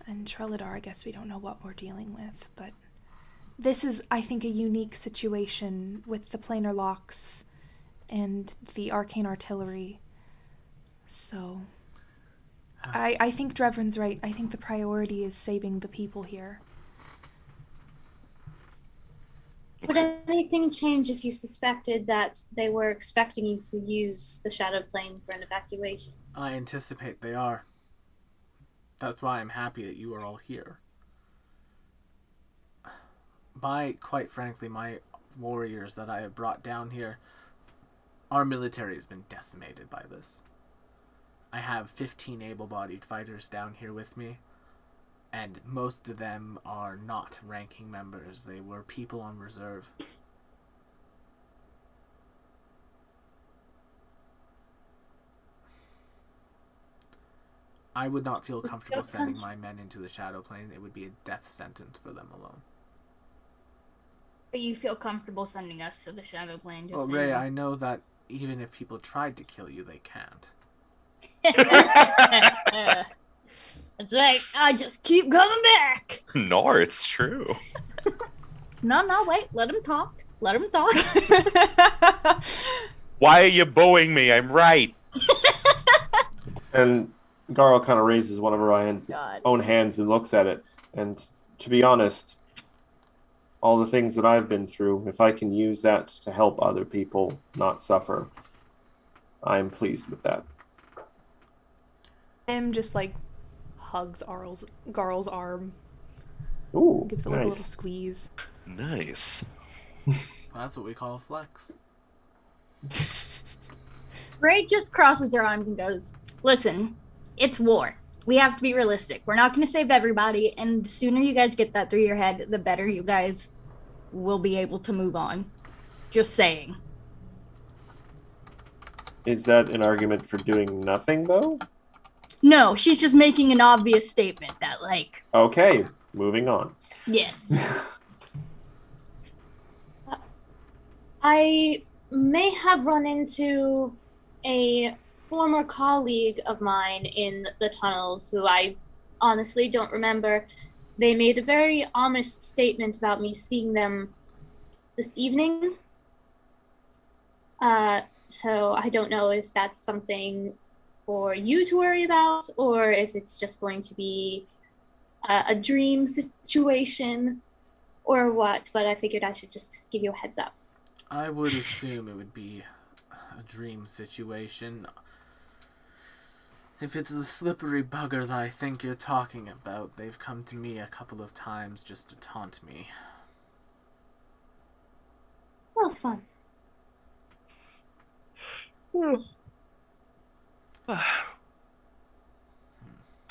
And Treladar, I guess we don't know what we're dealing with, but this is, I think, a unique situation with the planar locks and the arcane artillery. So I think Drevrin's right. I think the priority is saving the people here. Would anything change if you suspected that they were expecting you to use the shadow plane for an evacuation? I anticipate they are. That's why I'm happy that you are all here. Quite frankly, my warriors that I have brought down here, our military has been decimated by this. I have 15 able-bodied fighters down here with me, and most of them are not ranking members. They were people on reserve. I would not feel comfortable sending my men into the shadow plane. It would be a death sentence for them alone. But you feel comfortable sending us to the shadow plane, just Well, saying. Ray, I know that even if people tried to kill you, they can't. That's right. I just keep coming back. No, it's true. No, wait. Let him talk. Let him talk. Why are you booing me? I'm right. And Garl kind of raises one of her own hands and looks at it. And to be honest, all the things that I've been through, if I can use that to help other people not suffer, I'm pleased with that. Tim just like hugs Garl's arm, Ooh, gives it like a little nice. squeeze. Nice. That's what we call a flex. Ray just crosses her arms and goes, "Listen, it's war. We have to be realistic. We're not going to save everybody, and the sooner you guys get that through your head, the better you guys will be able to move on. Just saying." Is that an argument for doing nothing, though? No, she's just making an obvious statement that, like, Okay, moving on. yes. I may have run into a former colleague of mine in the tunnels who I honestly don't remember. They made a very honest statement about me seeing them this evening. So I don't know if that's something for you to worry about or if it's just going to be a dream situation or what, but I figured I should just give you a heads up. I would assume it would be a dream situation. If it's the slippery bugger that I think you're talking about, they've come to me a couple of times just to taunt me. Well, fun.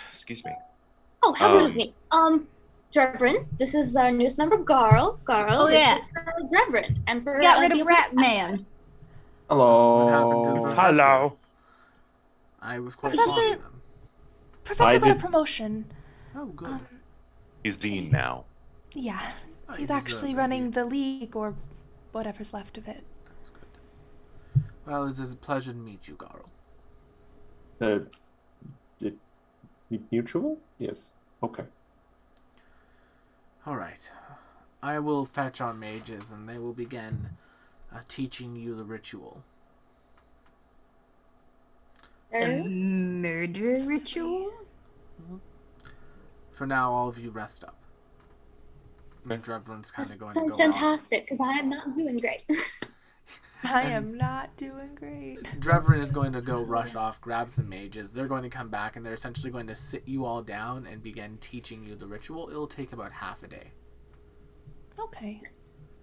Excuse me. Oh, how rude of me. Reverend, this is our newest member, Garl. Oh, this yeah. is Reverend, Emperor. Got rid the of Rat Man. Hello. What happened to the professor? Hello. I was quite Professor- fond of them. Professor got a did- promotion. Oh, good. He's dean now. Yeah, Oh, he he's deserves actually it. running the league or whatever's left of it. That's good. Well, it's a pleasure to meet you, Garl. Mutual? Yes. Okay. Alright. I will fetch our mages, and they will begin teaching you the ritual. A murder ritual? For now, all of you rest up. And Drevlin's kind That of going to sounds go off. fantastic, because I am not doing great. I am not doing great. Drevlin is going to go rush off, grab some mages. They're going to come back, and they're essentially going to sit you all down and begin teaching you the ritual. It'll take about half a day. Okay.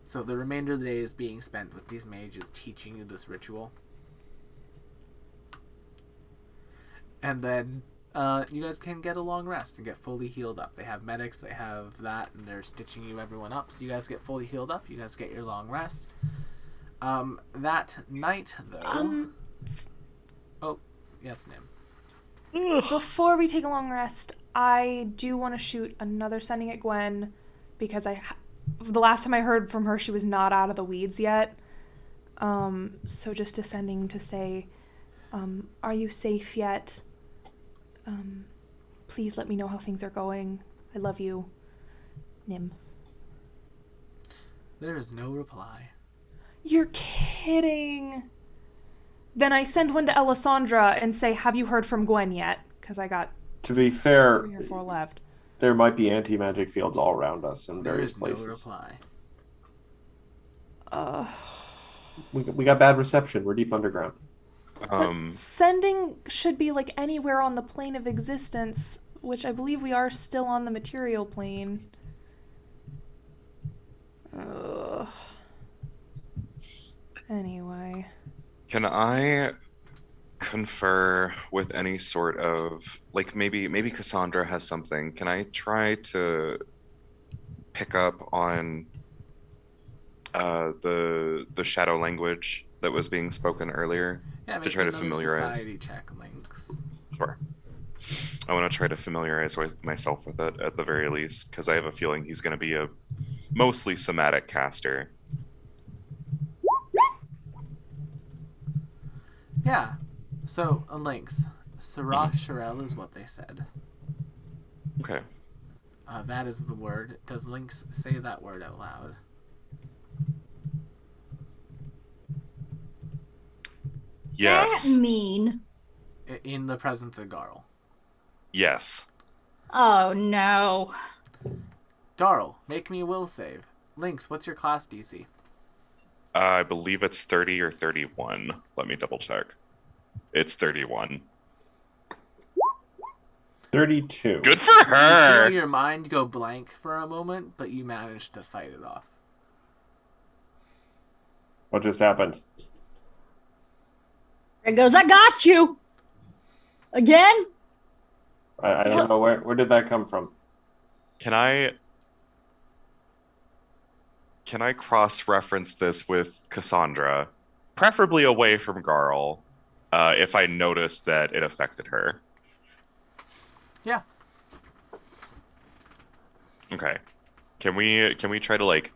So the remainder of the day is being spent with these mages teaching you this ritual. And then you guys can get a long rest and get fully healed up. They have medics, they have that, and they're stitching you everyone up. So you guys get fully healed up. You guys get your long rest. That night, though... Oh, yes, Nim. Before we take a long rest, I do want to shoot another sending at Gwen because the last time I heard from her, she was not out of the weeds yet. So just descending to say, are you safe yet? Please let me know how things are going. I love you. Nim. There is no reply. You're kidding. Then I send one to Alessandra and say, have you heard from Gwen yet? Because I got To be fair, 3 or 4 left. there might be anti-magic fields all around us in There various is no places. reply. We got bad reception. We're deep underground. But sending should be like anywhere on the plane of existence, which I believe we are still on the material plane. Anyway. Can I confer with any sort of, like, maybe Cassandra has something? Can I try to pick up on the shadow language that was being spoken earlier? Yeah, To try to another familiarize. society check, Lynx. Sure. I want to try to familiarize myself with it at the very least, because I have a feeling he's going to be a mostly somatic caster. Yeah. So, Lynx. Sarah Sharel is what they said. Okay. That is the word. Does Lynx say that word out loud? Yes. that mean? In the presence of Garl. Yes. Oh no. Garl, make me a will save. Lynx, what's your class DC? I believe it's 30 or 31. Let me double check. It's 31. 32. Good for You feel her. your mind go blank for a moment, but you manage to fight it off. What just happened? There goes, I got you. Again? I don't know where did that come from? Can I cross-reference this with Cassandra, preferably away from Garl, if I noticed that it affected her? Yeah. Okay. Can we try to like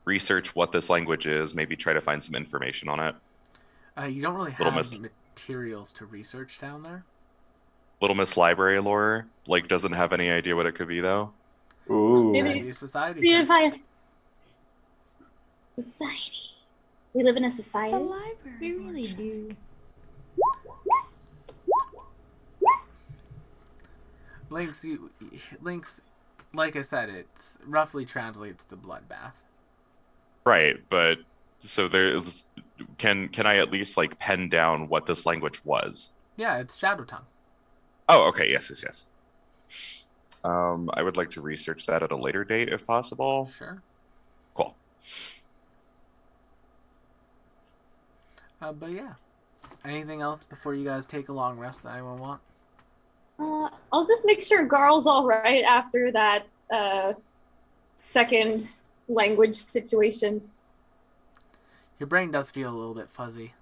research what this language is? Maybe try to find some information on it. You don't really Little have Miss- materials to research down there. Little Miss Library lore like doesn't have any idea what it could be though. Ooh. Maybe- Maybe a society. See check. if I. Society. We live in a The society. library. We really do. Lynx, like I said, it's roughly translates to bloodbath. Right, but so there's can I at least like pen down what this language was? Yeah, it's Shadow Tongue. Oh, okay, yes. I would like to research that at a later date if possible. Sure. Cool. But yeah. Anything else before you guys take a long rest that anyone want? I'll just make sure Garl's all right after that second language situation. Your brain does feel a little bit fuzzy.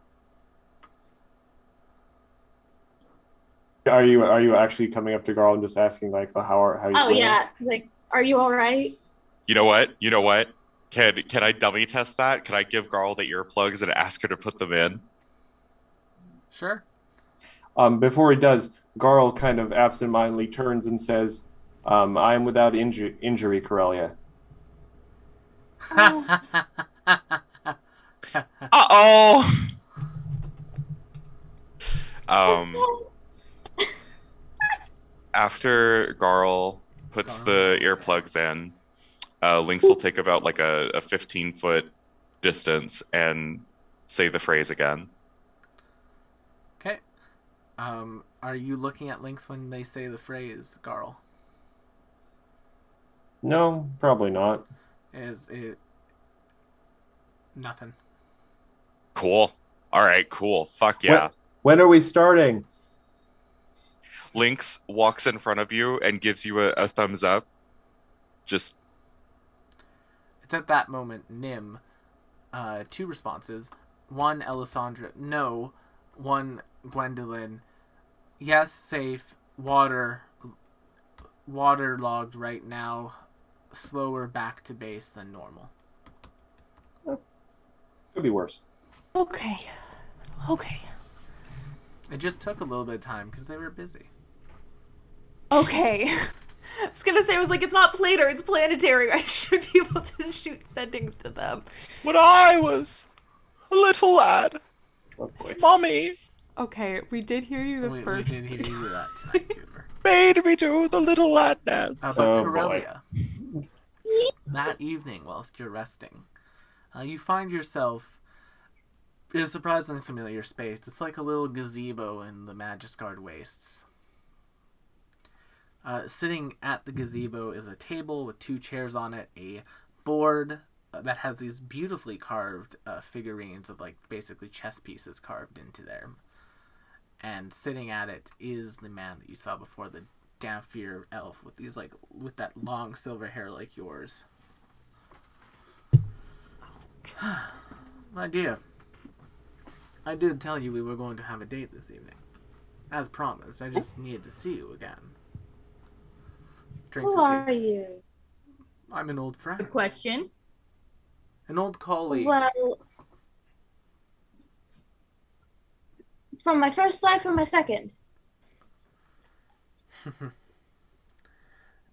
Are you actually coming up to Garl and just asking like, how you Oh feeling? yeah, it's like, are you all right? You know what? Can I dummy test that? Can I give Garl the earplugs and ask her to put them in? Sure. Before he does, Garl kind of absentmindedly turns and says, I am without injury, Corellia. Uh-oh. After Garl puts the earplugs in, Lynx will take about like a 15-foot distance and say the phrase again. Okay. Are you looking at Lynx when they say the phrase, Garl? No, probably not. Is it nothing? Cool. All right, cool. Fuck yeah. When are we starting? Lynx walks in front of you and gives you a thumbs up. Just It's at that moment, Nim, two responses. One, Elisandra, no. One, Gwendolyn, yes, safe. Waterlogged right now. Slower back to base than normal. Could be worse. Okay. It just took a little bit of time because they were busy. Okay. I was gonna say, I was like, it's not planar, it's planetary. I should be able to shoot sendings to them. when I was a little lad, Oh boy. Mommy Okay, we did hear you the We first. did hear you do that tonight, Cooper. made me do the little lad dance. But Oh, boy. Corellia, that evening, whilst you're resting, you find yourself in a surprisingly familiar space. It's like a little gazebo in the Magiscard Wastes. Sitting at the gazebo is a table with two chairs on it, a board that has these beautifully carved figurines of like basically chess pieces carved into there. And sitting at it is the man that you saw before, the Damphir elf with that long silver hair like yours. My dear, I did tell you we were going to have a date this evening. As promised, I just needed to see you again. Drinks Who a are tea. you? I'm an old friend. Good question. An old colleague. Well, from my first life or my second?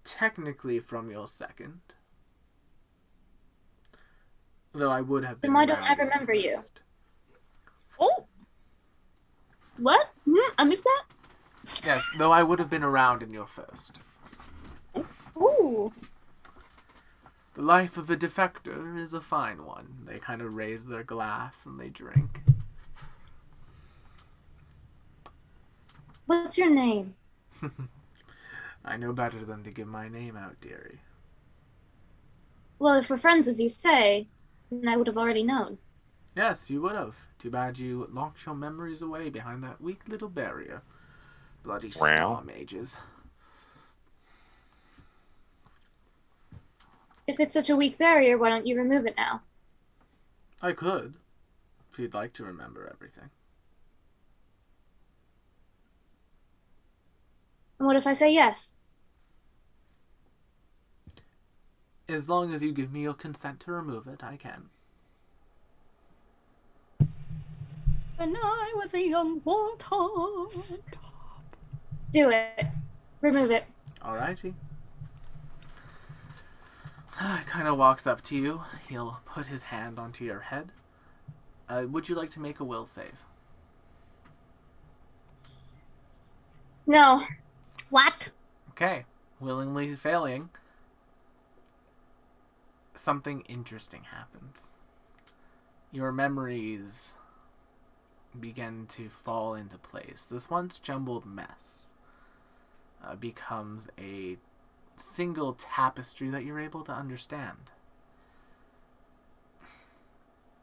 Technically from your second. Though I would have been Then why don't around I when remember you? first. Oh, What? I missed that? Yes, though I would have been around in your first. Ooh. The life of a defector is a fine one. They kind of raise their glass and they drink. What's your name? I know better than to give my name out, dearie. Well, if we're friends as you say, then I would have already known. Yes, you would have. Too bad you locked your memories away behind that weak little barrier. Bloody star mages. If it's such a weak barrier, why don't you remove it now? I could, if you'd like to remember everything. And what if I say yes? As long as you give me your consent to remove it, I can. When I was a young wanton. Stop. Do it. Remove it. Alrighty. Kind of walks up to you. He'll put his hand onto your head. Would you like to make a will save? No. What? Okay. Willingly failing. Something interesting happens. Your memories begin to fall into place. This once jumbled mess becomes a single tapestry that you're able to understand.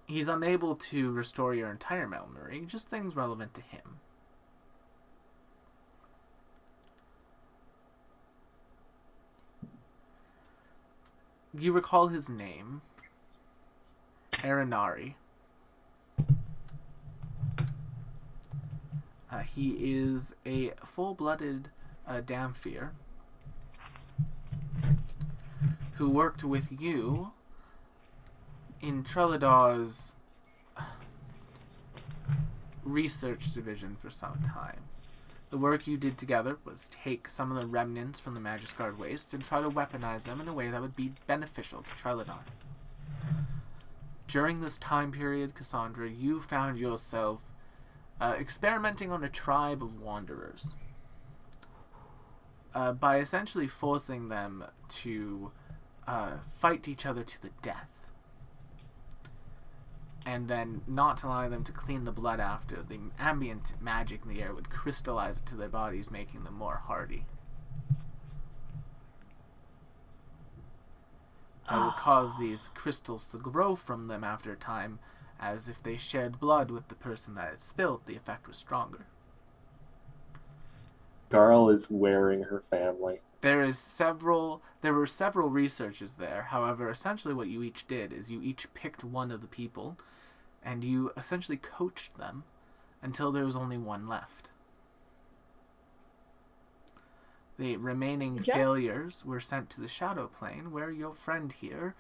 He's unable to restore your entire memory, just things relevant to him. You recall his name, Aranari. He is a full-blooded Damphir who worked with you in Treladar's research division for some time. The work you did together was take some of the remnants from the Magiscard waste and try to weaponize them in a way that would be beneficial to Treladar. During this time period, Cassandra, you found yourself experimenting on a tribe of wanderers by essentially forcing them to fight each other to the death, and then not allowing them to clean the blood after. The ambient magic in the air would crystallize into their bodies, making them more hardy. It would cause these crystals to grow from them after a time, as if they shared blood with the person that had spilt, the effect was stronger. Garl is wearing her family. There were several researchers there. However, essentially what you each did is you each picked one of the people and you essentially coached them until there was only one left. The remaining failures were sent to the Shadow Plane, where your friend here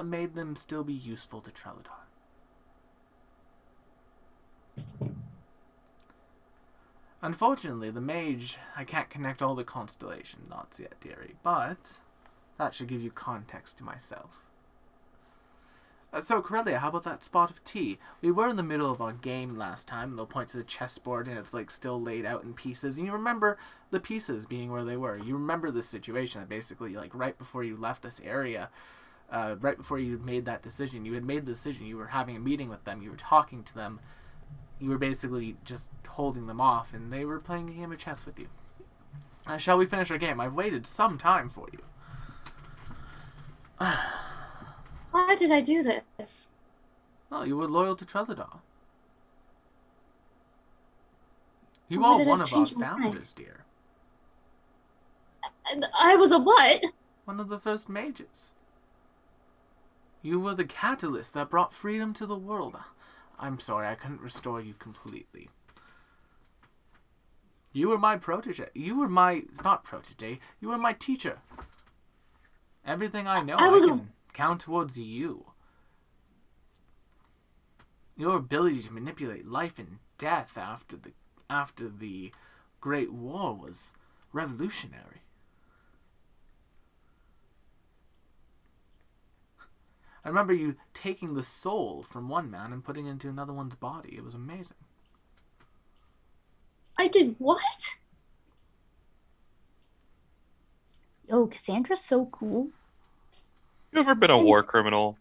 made them still be useful to Treladar. Unfortunately, the mage, I can't connect all the constellation knots yet, dearie, but that should give you context to myself. So, Corellia, how about that spot of tea? We were in the middle of our game last time, and they'll point to the chessboard, and it's, like, still laid out in pieces, and you remember the pieces being where they were. You remember the situation that basically, like, right before you left this area, right before you made that decision, you had made the decision, you were having a meeting with them, you were talking to them, you were basically just holding them off, and they were playing a game of chess with you. Shall we finish our game? I've waited some time for you. Why did I do this? Well, you were loyal to Treladar. You Why are did I one of our change my mind? founders, dear. I was a what? One of the first mages. You were the catalyst that brought freedom to the world. I'm sorry, I couldn't restore you completely. You were my protege. You were my... not protege. You were my teacher. Everything I know, I can count towards you. Your ability to manipulate life and death after the Great War was revolutionary. I remember you taking the soul from one man and putting it into another one's body. It was amazing. I did what? Yo, Cassandra's so cool. You ever been a war criminal?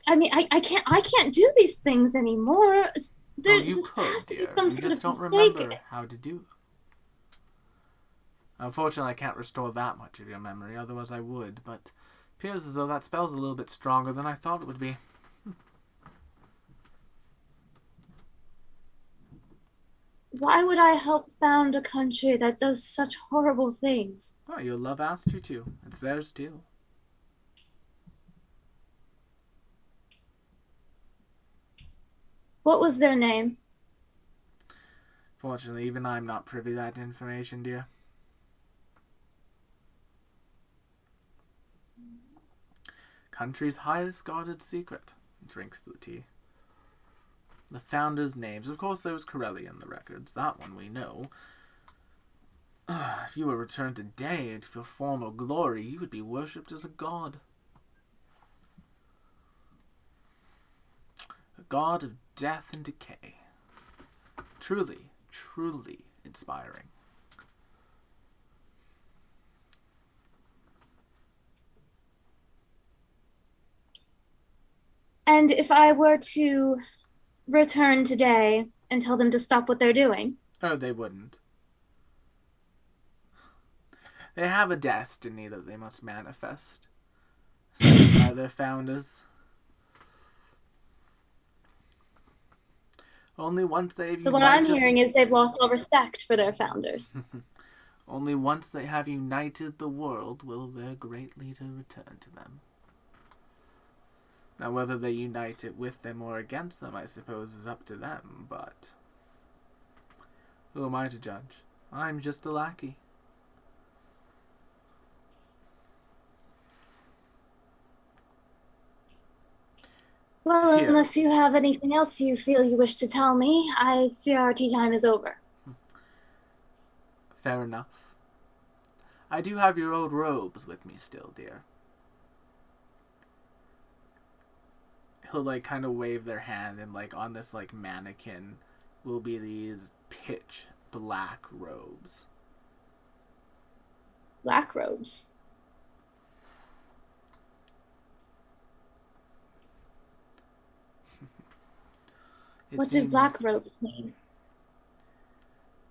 I mean, I can't do these things anymore. Oh, you This could, has to be dear. some You sort just of don't mistake. remember how to do them. Unfortunately, I can't restore that much of your memory, otherwise I would, but it appears as though that spell's a little bit stronger than I thought it would be. Why would I help found a country that does such horrible things? Oh, your love asked you to. It's theirs too. What was their name? Fortunately, even I'm not privy to that information, dear. Country's highest guarded secret. Drinks the tea. The founders' names. Of course, there was Corelli in the records. That one we know. If you were returned today to your former glory, you would be worshipped as a god. A god of death and decay. Truly, truly inspiring. And if I were to return today and tell them to stop what they're doing? Oh, they wouldn't. They have a destiny that they must manifest, set by their founders. Only once they've So what I'm united... hearing is they've lost all respect for their founders. Only once they have united the world will their great leader return to them. Now, whether they unite it with them or against them, I suppose, is up to them, but who am I to judge? I'm just a lackey. Well, Here. unless you have anything else you feel you wish to tell me, I fear our tea time is over. Fair enough. I do have your old robes with me still, dear. He'll, like, kind of wave their hand, and, like, on this, like, mannequin will be these pitch black robes. Black robes. What did black robes mean?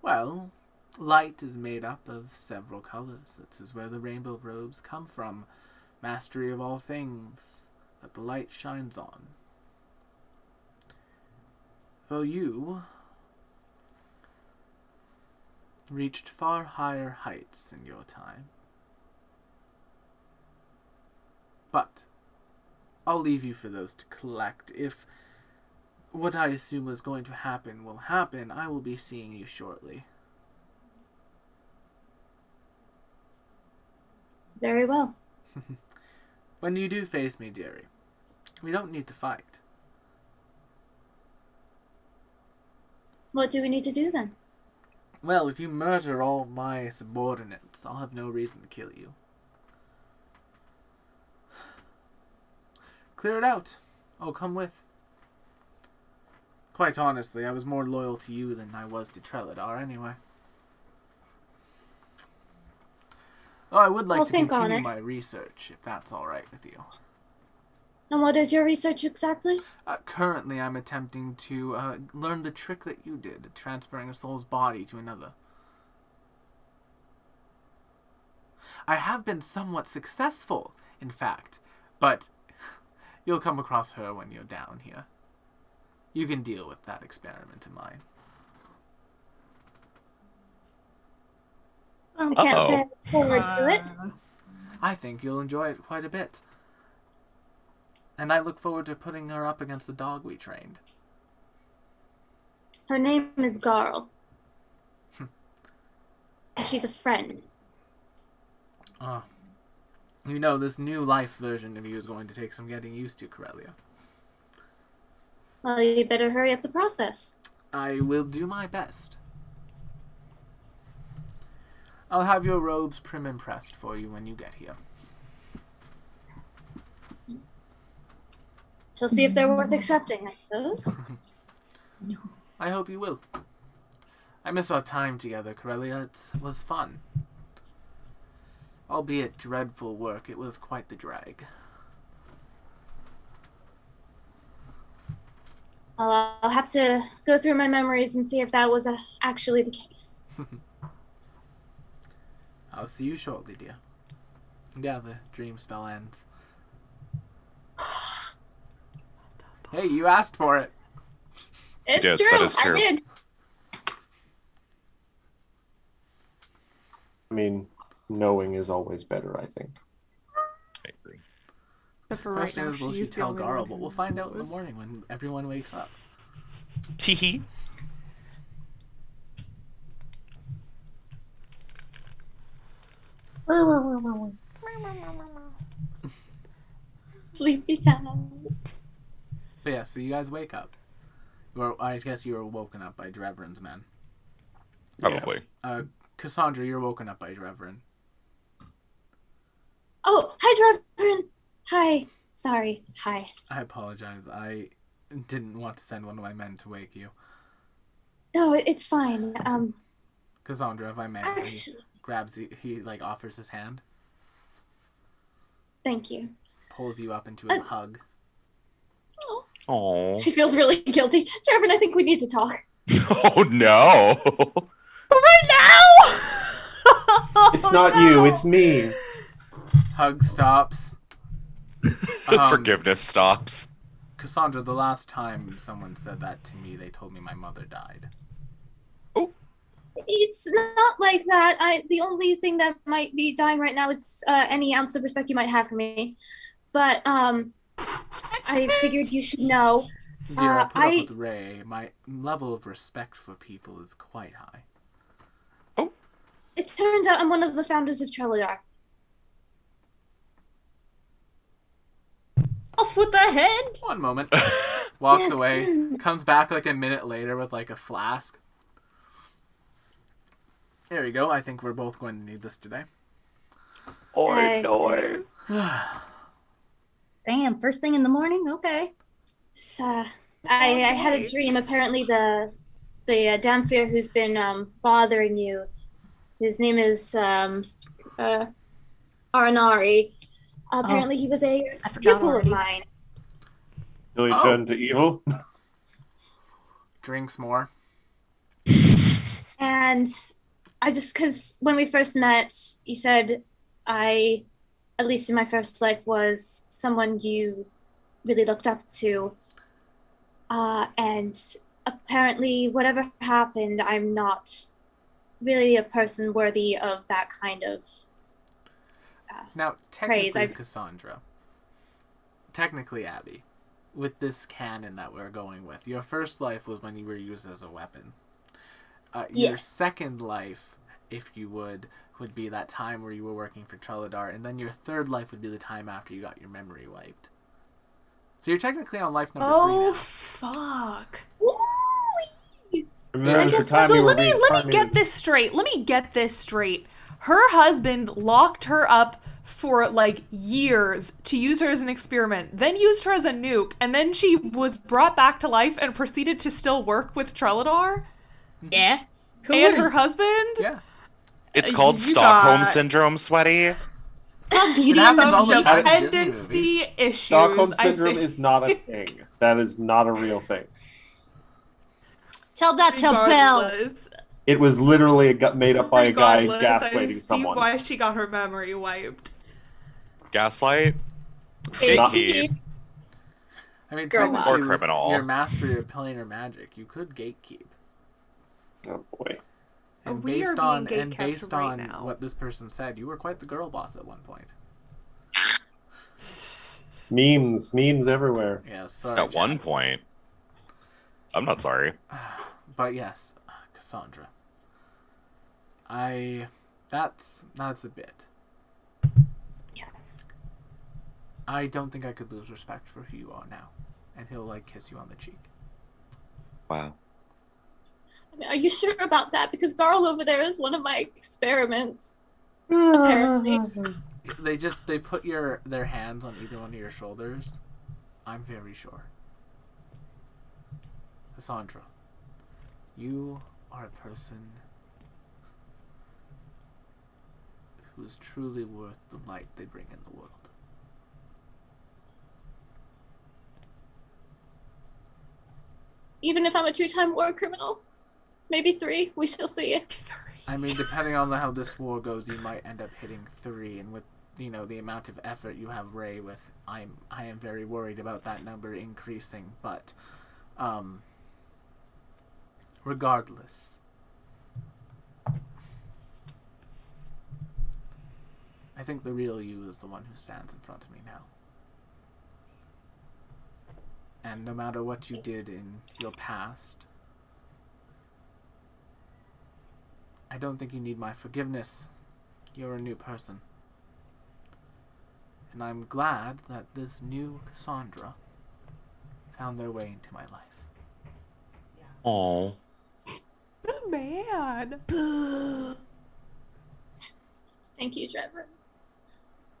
Well, light is made up of several colors. This is where the rainbow robes come from. Mastery of all things that the light shines on. Though you reached far higher heights in your time. But I'll leave you for those to collect. If what I assume is going to happen will happen, I will be seeing you shortly. Very well. When you do face me, dearie, we don't need to fight. What do we need to do then? Well, if you murder all my subordinates, I'll have no reason to kill you. Clear it out. I'll come with. Quite honestly, I was more loyal to you than I was to Trelladar anyway. Oh, I would like I'll to think on continue it. my research, if that's alright with you. And what is your research exactly? Currently, I'm attempting to learn the trick that you did, transferring a soul's body to another. I have been somewhat successful, in fact, but you'll come across her when you're down here. You can deal with that experiment of mine. I can't say I look forward to it. I think you'll enjoy it quite a bit. And I look forward to putting her up against the dog we trained. Her name is Garl. And she's a friend. Oh. You know, this new life version of you is going to take some getting used to, Corellia. Well, you better hurry up the process. I will do my best. I'll have your robes prim and pressed for you when you get here. Shall see if they're worth accepting, I suppose. I hope you will. I miss our time together, Corellia. It was fun. Albeit dreadful work, it was quite the drag. I'll have to go through my memories and see if that was actually the case. I'll see you shortly, dear. Yeah, the dream spell ends. Hey, you asked for it. It's Yes, true. that is true. I did. I mean, knowing is always better, I think. I agree. Except for The right question now, is, will she she's the tell only Garl? one But who we'll find out in the knows. morning when everyone wakes up. Teehee. Sleepy time. But yeah, so you guys wake up. I guess you were woken up by Drevrin's men. Probably. Cassandra, you're woken up by Drevrin. Oh, hi, Trevor. Hi. Sorry. Hi. I apologize. I didn't want to send one of my men to wake you. No, it's fine. Cassandra, if I may, he Actually, grabs you, he like offers his hand, thank you. pulls you up into a hug. Oh, Oh. she feels really guilty. Trevor, I think we need to talk. Oh no. Right now! It's not you, it's me. Hug stops. Forgiveness stops. Cassandra, the last time someone said that to me, they told me my mother died. It's not like that. The only thing that might be dying right now is any ounce of respect you might have for me. But I figured you should know. Dear, I put up I- with Ray. My level of respect for people is quite high. It turns out I'm one of the founders of Trelladar. Off with the head. One moment. Walks Yes. away. Comes back like a minute later with like a flask. There you go. I think we're both going to need this today. No. Damn, first thing in the morning? Okay. I had a dream. Apparently, the Damphir who's been bothering you. His name is Aranari. Apparently, he was a I forgot pupil of already. mine. Will you Oh. turn to evil? Drinks more. And because when we first met, you said I, at least in my first life, was someone you really looked up to. And apparently, whatever happened, I'm not really a person worthy of that kind of. Now, technically, I've- Cassandra. Technically, Abby. With this canon that we're going with, your first life was when you were used as a weapon. Your Yes. second life, if you would be that time where you were working for Trelladar, and then your third life would be the time after you got your memory wiped. So you're technically on life number 3 Oh, now. fuck. Remember the guess- time So you were let me reincarnated? get this straight. Let me get this straight. Her husband locked her up for like years to use her as an experiment, then used her as a nuke, and then she was brought back to life and proceeded to still work with Trelladar Yeah. Who and her wouldn't? husband. Yeah. It's called You Stockholm got- Syndrome, sweaty. It happens all the Some time in Disney movies. dependency issues. Stockholm I Syndrome think. is not a thing. That is not a real thing. Tell that to Belle. Regardless, It was literally made up by a guy regardless, I gaslighting see someone. why she got her memory wiped. Gaslight. Not- Gatekeep. I mean, Girl technically, Or with criminal. your mastery of planar magic, you could gatekeep. Oh boy. And We are based on being and gatekept based right on now. what this person said, you were quite the girl boss at one point. Memes everywhere. Yeah, sorry. At one Chad. point. I'm not sorry. But yes, Cassandra. That's a bit. Yes. I don't think I could lose respect for who you are now. And he'll like kiss you on the cheek. Wow. I mean, are you sure about that? Because Garl over there is one of my experiments. Apparently. They put their hands on either one of your shoulders. I'm very sure. Cassandra, you are a person who is truly worth the light they bring in the world. Even if I'm a 2-time war criminal, maybe 3, we still see it. I mean, depending on how this war goes, you might end up hitting 3, and with the amount of effort you have Ray with, I am very worried about that number increasing. But, regardless, I think the real you is the one who stands in front of me now. And no matter what you did in your past, I don't think you need my forgiveness. You're a new person. And I'm glad that this new Cassandra found their way into my life. Oh. What a man. Thank you, Trevor.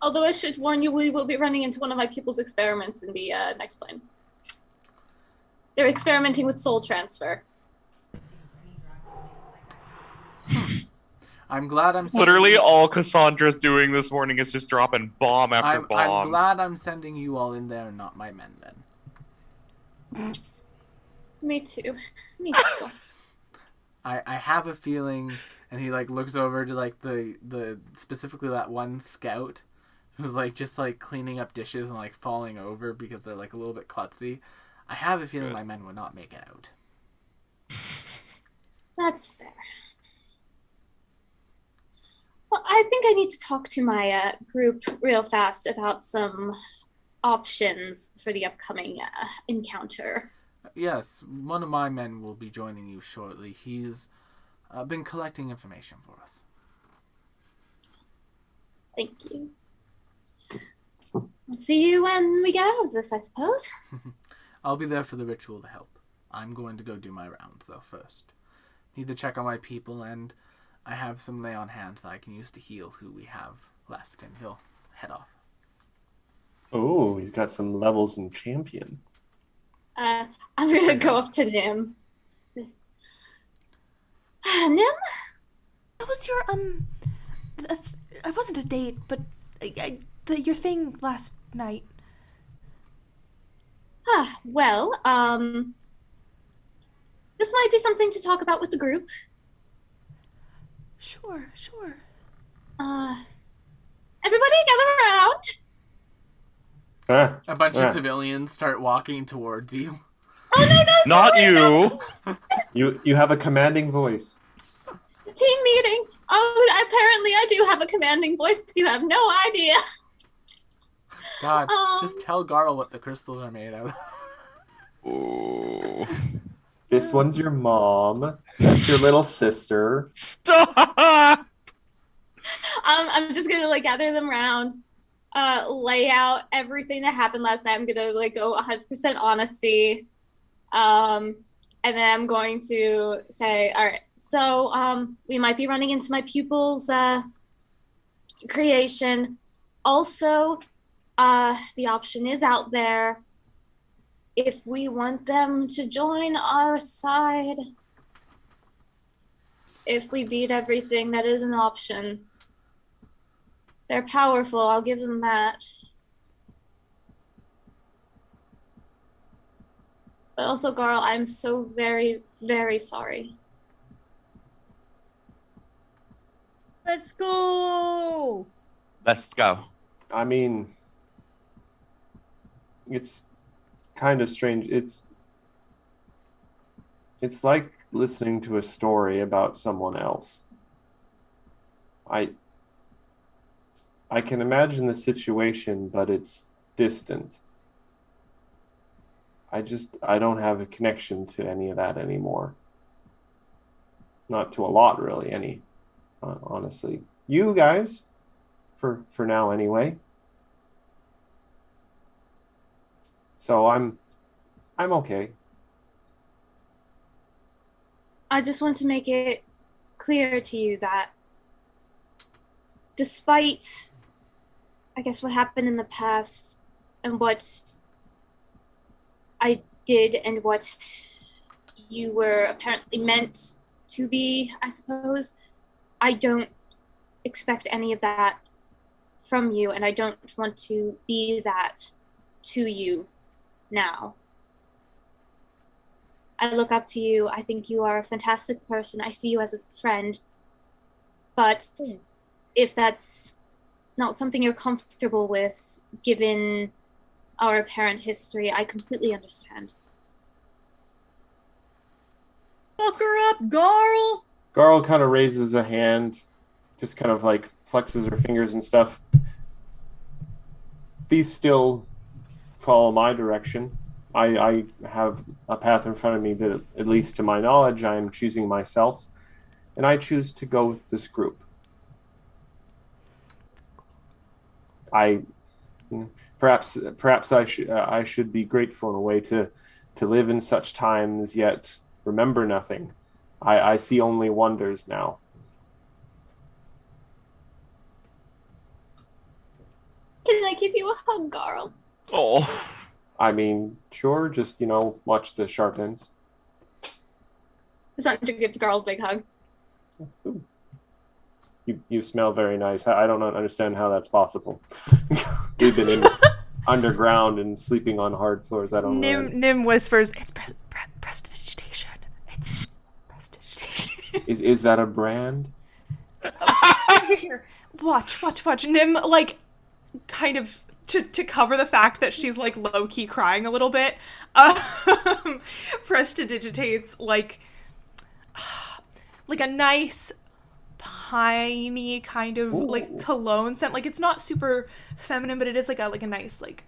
Although I should warn you, we will be running into one of my pupils' experiments in the next plane. They're experimenting with soul transfer. I'm glad I'm Literally all Cassandra's doing this morning is just dropping bomb after I'm bomb. glad I'm sending you all in there, not my men then. Me too. Me too. I have a feeling, and he looks over to the specifically that one scout who's just cleaning up dishes and falling over because they're a little bit klutzy. I have a feeling Good. my men would not make it out. That's fair. Well, I think I need to talk to my group real fast about some options for the upcoming encounter. Yes, one of my men will be joining you shortly. He's been collecting information for us. Thank you. We'll see you when we get out of this, I suppose. I'll be there for the ritual to help. I'm going to go do my rounds, though, first. Need to check on my people, and I have some lay on hands that I can use to heal who we have left, and he'll head off. Oh, he's got some levels in champion. I'm gonna go up to Nim. Nim? That was your, it wasn't a date, but your thing last night. Well, this might be something to talk about with the group. Sure. Everybody gather around. A bunch of civilians start walking towards you. Oh no, Not you! You have a commanding voice. Team meeting. Oh, apparently I do have a commanding voice. You have no idea. God, just tell Garl what the crystals are made out of. Ooh. This one's your mom. That's your little sister. Stop! I'm just gonna gather them around, lay out everything that happened last night. I'm gonna go 100% honesty, and then I'm going to say, all right, so we might be running into my pupil's creation. Also, the option is out there. If we want them to join our side, if we beat everything, that is an option. They're powerful, I'll give them that. But also, Garl, I'm so very, very sorry. Let's go. Let's go. I mean, it's kind of strange. It's like listening to a story about someone else. I can imagine the situation, but it's distant. I don't have a connection to any of that anymore. Not to a lot, really, honestly. You guys, for now anyway. So I'm okay. I just want to make it clear to you that despite, I guess, what happened in the past and what I did and what you were apparently meant to be, I suppose. I don't expect any of that from you, and I don't want to be that to you now. I look up to you. I think you are a fantastic person. I see you as a friend. But if that's not something you're comfortable with, given our apparent history, I completely understand. Fuck her up, Garl! Garl kind of raises a hand, just kind of like flexes her fingers and stuff. These still follow my direction. I have a path in front of me that, at least to my knowledge, I am choosing myself, and I choose to go with this group. Perhaps I should be grateful in a way to live in such times, yet remember nothing. I see only wonders now. Can I give you a hug, Garl? Oh. I mean, sure, just, watch the sharp ends. Sandra gives Garl a big hug. Ooh. You smell very nice. I don't understand how that's possible. We've been in underground and sleeping on hard floors. I don't know. Nim whispers, "It's prestidigitation. It's prestidigitation." Is that a brand? Here. Watch. Nim, like, kind of to cover the fact that she's like low key crying a little bit. Prestidigitates like a nice piney kind of like cologne scent. Like, it's not super feminine, but it is like a nice like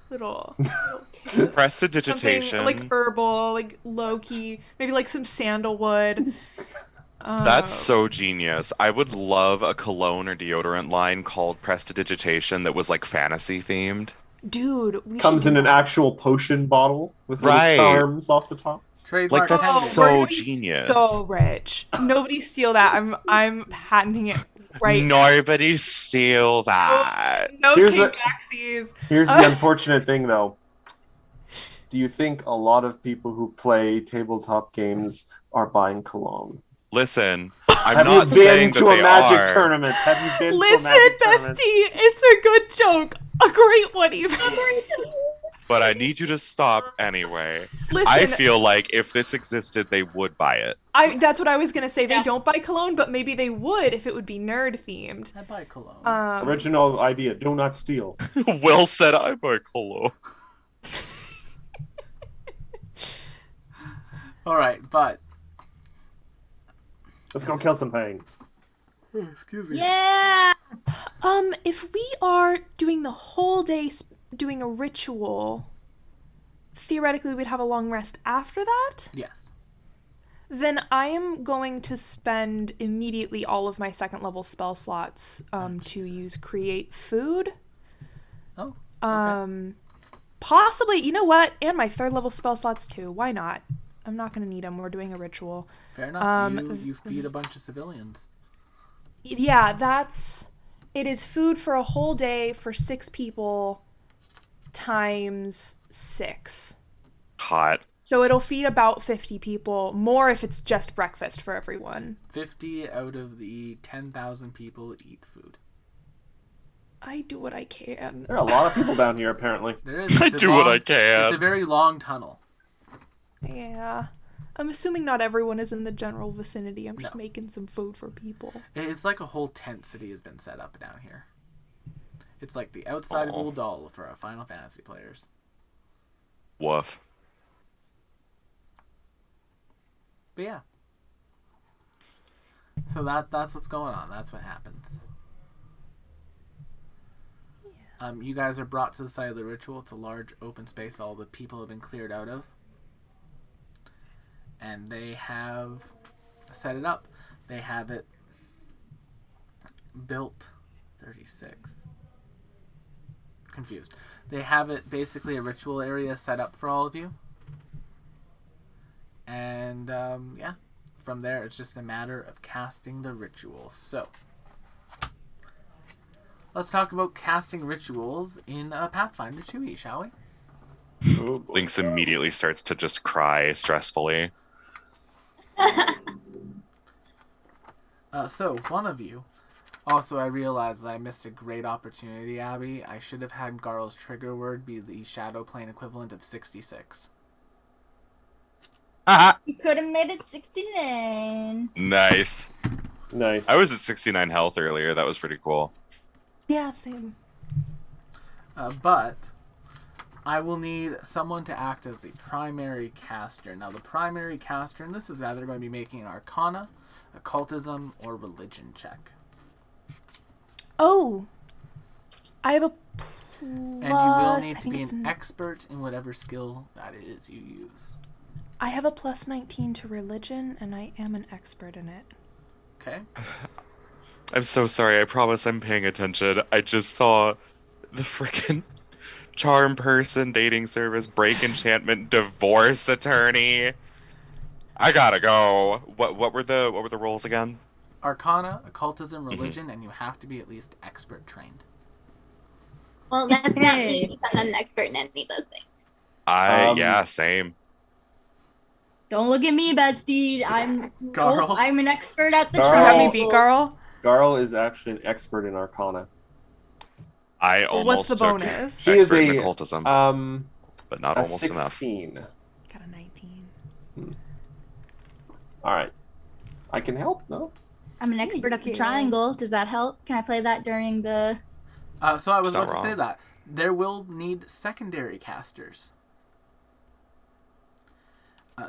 little Prestidigitation. Something like herbal, like low key, maybe like some sandalwood. That's so genius. I would love a cologne or deodorant line called Prestidigitation that was like fantasy themed. Dude, we comes in an actual potion bottle with little charms off the top. Trademark Like, that's pendant. so we're gonna be genius. So rich. Nobody steal that. I'm patenting it right now. Nobody steal that. No Here's takebacksies. Here's the unfortunate thing, though. Do you think a lot of people who play tabletop games are buying cologne? Listen, I'm Have not you been saying to that a they magic are. tournament? Have you been to a Listen, magic bestie, tournament? it's a good joke. A great one, even. But I need you to stop anyway. Listen, I feel like if this existed, they would buy it. that's what I was gonna say. They Yeah. don't buy cologne, but maybe they would if it would be nerd themed. I buy cologne. Original idea. Do not steal. Will said I buy cologne. All right, but Let's go kill some things. excuse me. Yeah! If we are doing the whole day doing a ritual, theoretically we'd have a long rest after that. Yes. Then I am going to spend immediately all of my second level spell slots to use create food. Oh. Possibly, you know what? And my third level spell slots too. Why not? I'm not going to need them. We're doing a ritual. Fair enough. You feed a bunch of civilians. Yeah, it is food for a whole day for 6 people times 6. Hot. So it'll feed about 50 people, more if it's just breakfast for everyone. 50 out of the 10,000 people eat food. I do what I can. There are a lot of people down here, apparently. There is. I It's a do what I It's a can. very long tunnel. Yeah. I'm assuming not everyone is in the general vicinity. I'm just No. making some food for people. It's like a whole tent city has been set up down here. It's like the outside of Old Doll for our Final Fantasy players. Woof. But yeah. So that's what's going on. That's what happens. You guys are brought to the site of the ritual. It's a large open space all the people have been cleared out of. And they have set it up. They have it built 36. Confused. They have it basically a ritual area set up for all of you. And yeah, from there it's just a matter of casting the ritual. So let's talk about casting rituals in Pathfinder 2e, shall we? Oh, boy. Lynx immediately starts to just cry stressfully. So, one of you. Also, I realized that I missed a great opportunity, Abby. I should have had Garl's trigger word be the Shadow Plane equivalent of 66. Haha. You could have made it 69. Nice. Nice. I was at 69 health earlier. That was pretty cool. Yeah, same. But I will need someone to act as the primary caster. Now, the primary caster, and this is either going to be making an Arcana, Occultism, or Religion check. Oh, I have a plus. And you will need I to think be it's an expert in whatever skill that is you use. I have a plus 19 to religion, and I am an expert in it. Okay? I'm so sorry. I promise I'm paying attention. I just saw the freaking charm person, dating service, break enchantment, divorce attorney. I gotta go. What were the roles again? Arcana, Occultism, Religion, and you have to be at least expert trained. Well, that's not me because I'm not an expert in any of those things. Yeah, same. Don't look at me, bestie. Garl. I'm an expert at the Garl. Do you have me trial. beat, Garl? Garl is actually an expert in Arcana. I almost What's the took bonus? She is expert in a occultism, but not a almost enough. 16. Got a 19. All right. I can help, no? I'm an expert at the Yeah. triangle. Does that help? Can I play that during the... So I was It's not about to say wrong. that. There will need secondary casters.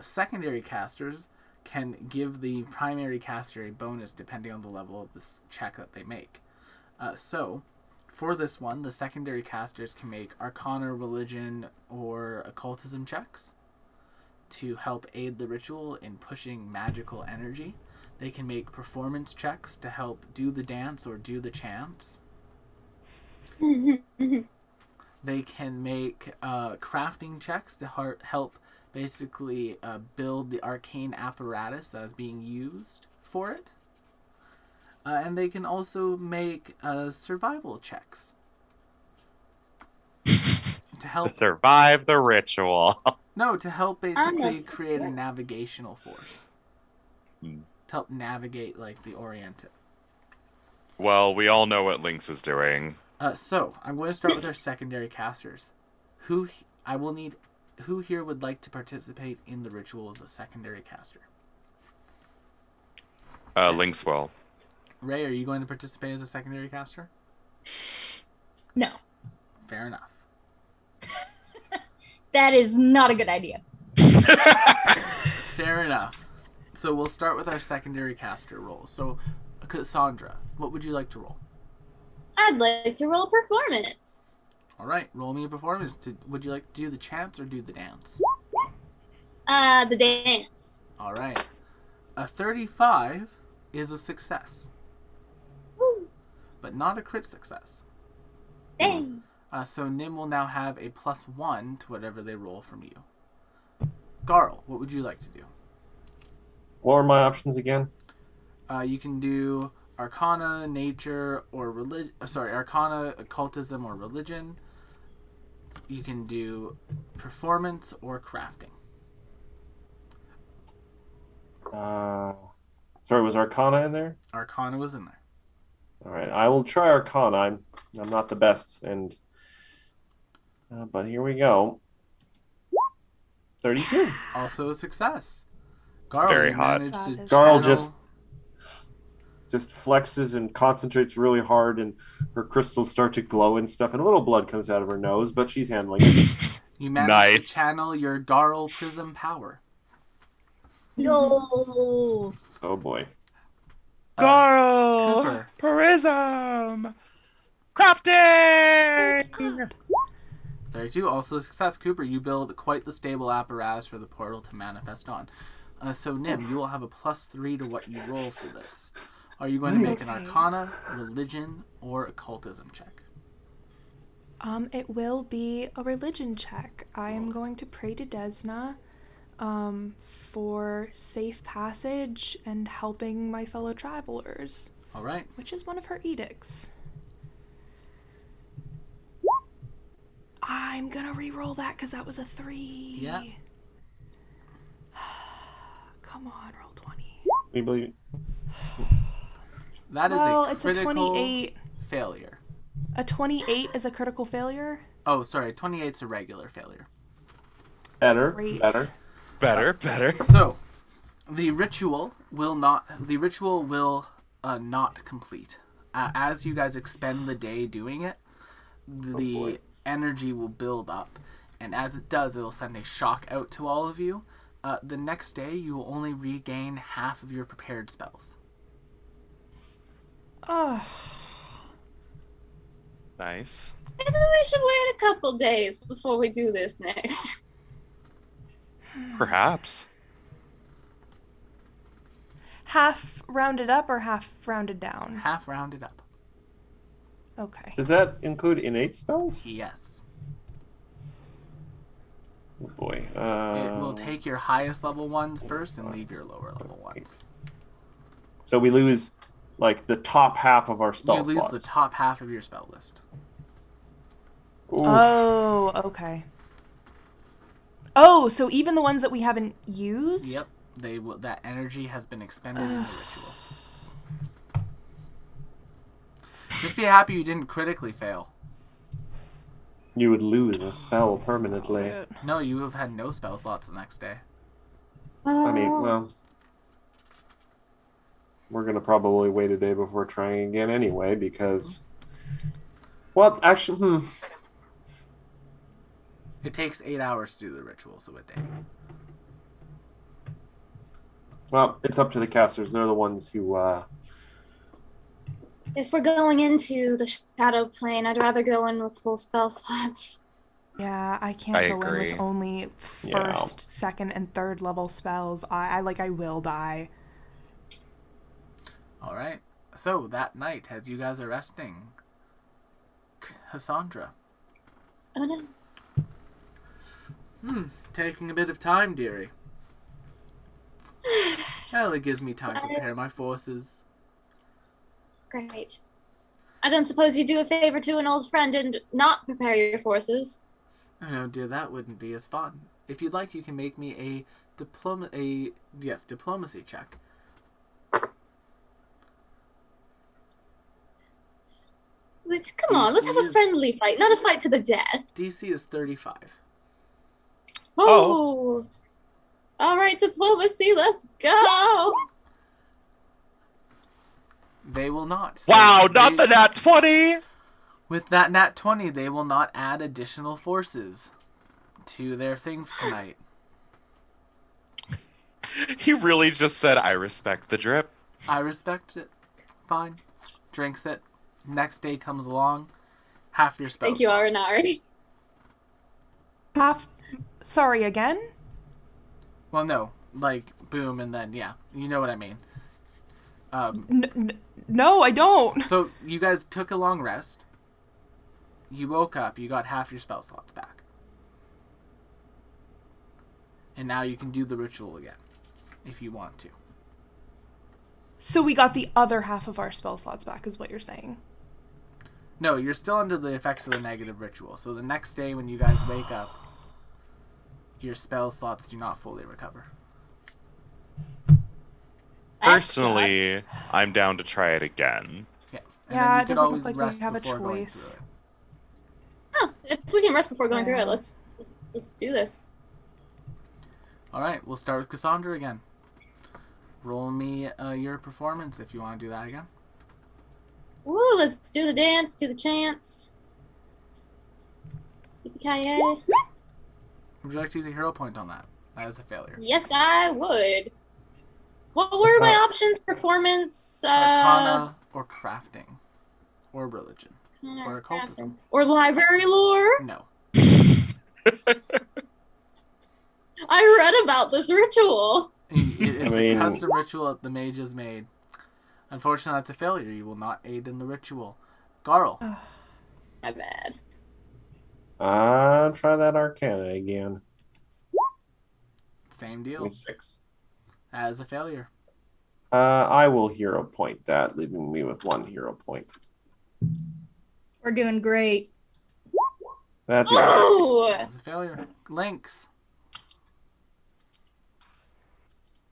Secondary casters can give the primary caster a bonus depending on the level of this check that they make. So, for this one, the secondary casters can make Arcana, Religion, or Occultism checks to help aid the ritual in pushing magical energy. They can make performance checks to help do the dance or do the chants. They can make crafting checks to help basically build the arcane apparatus that is being used for it. And they can also make survival checks to help. Survive the ritual. No, to help basically no. create a navigational force. Hmm. To help navigate like the Orient. Well, we all know what Lynx is doing. So I'm going to start with our secondary casters. Who here would like to participate in the ritual as a secondary caster? Lynx will. Ray, are you going to participate as a secondary caster? No, Fair enough. that is not a good idea. Fair enough. So we'll start with our secondary caster roll. So, Cassandra, what would you like to roll? I'd like to roll performance. All right, roll me a performance. Would you like to do the chants or do the dance? The dance. All right. A 35 is a success, Woo. but not a crit success. Dang. So Nim will now have a +1 to whatever they roll from you. Garl, what would you like to do? What are my options again? You can do Arcana, Nature, or Arcana, Occultism, or Religion. You can do Performance or Crafting. Sorry, was Arcana in there? Arcana was in there. All right, I will try Arcana. I'm not the best, and but here we go. 32. Also a success. Garl, Very you hot. managed to Garl channel- just flexes and concentrates really hard, and her crystals start to glow and stuff, and a little blood comes out of her nose, but she's handling it. You managed Nice. to channel your Garl Prism power. No. Oh boy. Garl! Cooper. Prism! Crafting! 32, also a success. Cooper, you build quite the stable apparatus for the portal to manifest on. So Nim, you will have a +3 to what you roll for this. Are you going to make an Okay. Arcana, Religion, or Occultism check? It will be a religion check. I am going to pray to Desna, for safe passage and helping my fellow travelers, All right. which is one of her edicts. I'm gonna re-roll that because that was a 3. Yeah. Come on, roll 20. We believe. That is Well, a it's a critical 28. failure. A 28 is a critical failure? Oh, sorry, 28's a regular failure. Better. Great. Better. So, the ritual will not complete. As you guys expend the day doing it, the energy will build up, and as it does, it'll send a shock out to all of you. The next day, you will only regain half of your prepared spells. Oh. Nice. Maybe we should wait a couple days before we do this next. Perhaps. Half rounded up or half rounded down? Half rounded up. Okay. Does that include innate spells? Yes. Oh boy. It will take your highest level ones first and leave your lower level ones. So we lose like the top half of our spell You lose slots. the top half of your spell list. Oof. Oh, okay. Oh, so even the ones that we haven't used? Yep. That energy has been expended in the ritual. Just be happy you didn't critically fail. You would lose a spell permanently. No, you have had no spell slots the next day. I mean, well, we're gonna probably wait a day before trying again anyway because, well, actually, It takes 8 hours to do the ritual, so a day. well, it's up to the casters. They're the ones who. If we're going into the shadow plane, I'd rather go in with full spell slots. Yeah, I can't I go agree. in with only first, second, and third level spells. I will die. All right. So that night, as you guys are resting, Cassandra. Oh no. Taking a bit of time, dearie. Well, it gives me time to prepare my forces. Great. I don't suppose you do a favor to an old friend and not prepare your forces. Oh no, dear, that wouldn't be as fun. If you'd like, you can make me a diplomacy check. Come on, let's have a friendly fight, not a fight to the death. DC is 35. Oh. All right, diplomacy, let's go. They will not. Wow, not the nat 20! With that nat 20, they will not add additional forces to their things tonight. He really just said, I respect the drip. I respect it. Fine. Drinks it. Next day comes along. Half your spell Thank you, slots. Arinari. Sorry, again? Well, no. Like, boom, and then, yeah. You know what I mean. No, I don't. So, you guys took a long rest. You woke up. You got half your spell slots back. And now you can do the ritual again. If you want to. So we got the other half of our spell slots back, is what you're saying. No, you're still under the effects of the negative ritual. So the next day when you guys wake up, your spell slots do not fully recover. Personally, I'm down to try it again. Yeah. Yeah, you it could doesn't always look like we rest have a before going choice. through it. Oh, if we can rest before going through Yeah. it, let's do this. Alright, we'll start with Cassandra again. Roll me your performance if you want to do that again. Woo, let's do the dance, do the chants. Yippee-ki-yay. Would you like to use a hero point on that? That is a failure. Yes, I would. What were my options? Performance, Arcana or crafting. Or religion. Or occultism. or library lore. No. I read about this ritual. It's a custom ritual that the mage has made. Unfortunately, that's a failure. You will not aid in the ritual. Garl. My bad. Try that Arcana again. Same deal. 26. As a failure. I will hero point that, leaving me with 1 hero point. We're doing great. That's Oh! As a failure. Lynx.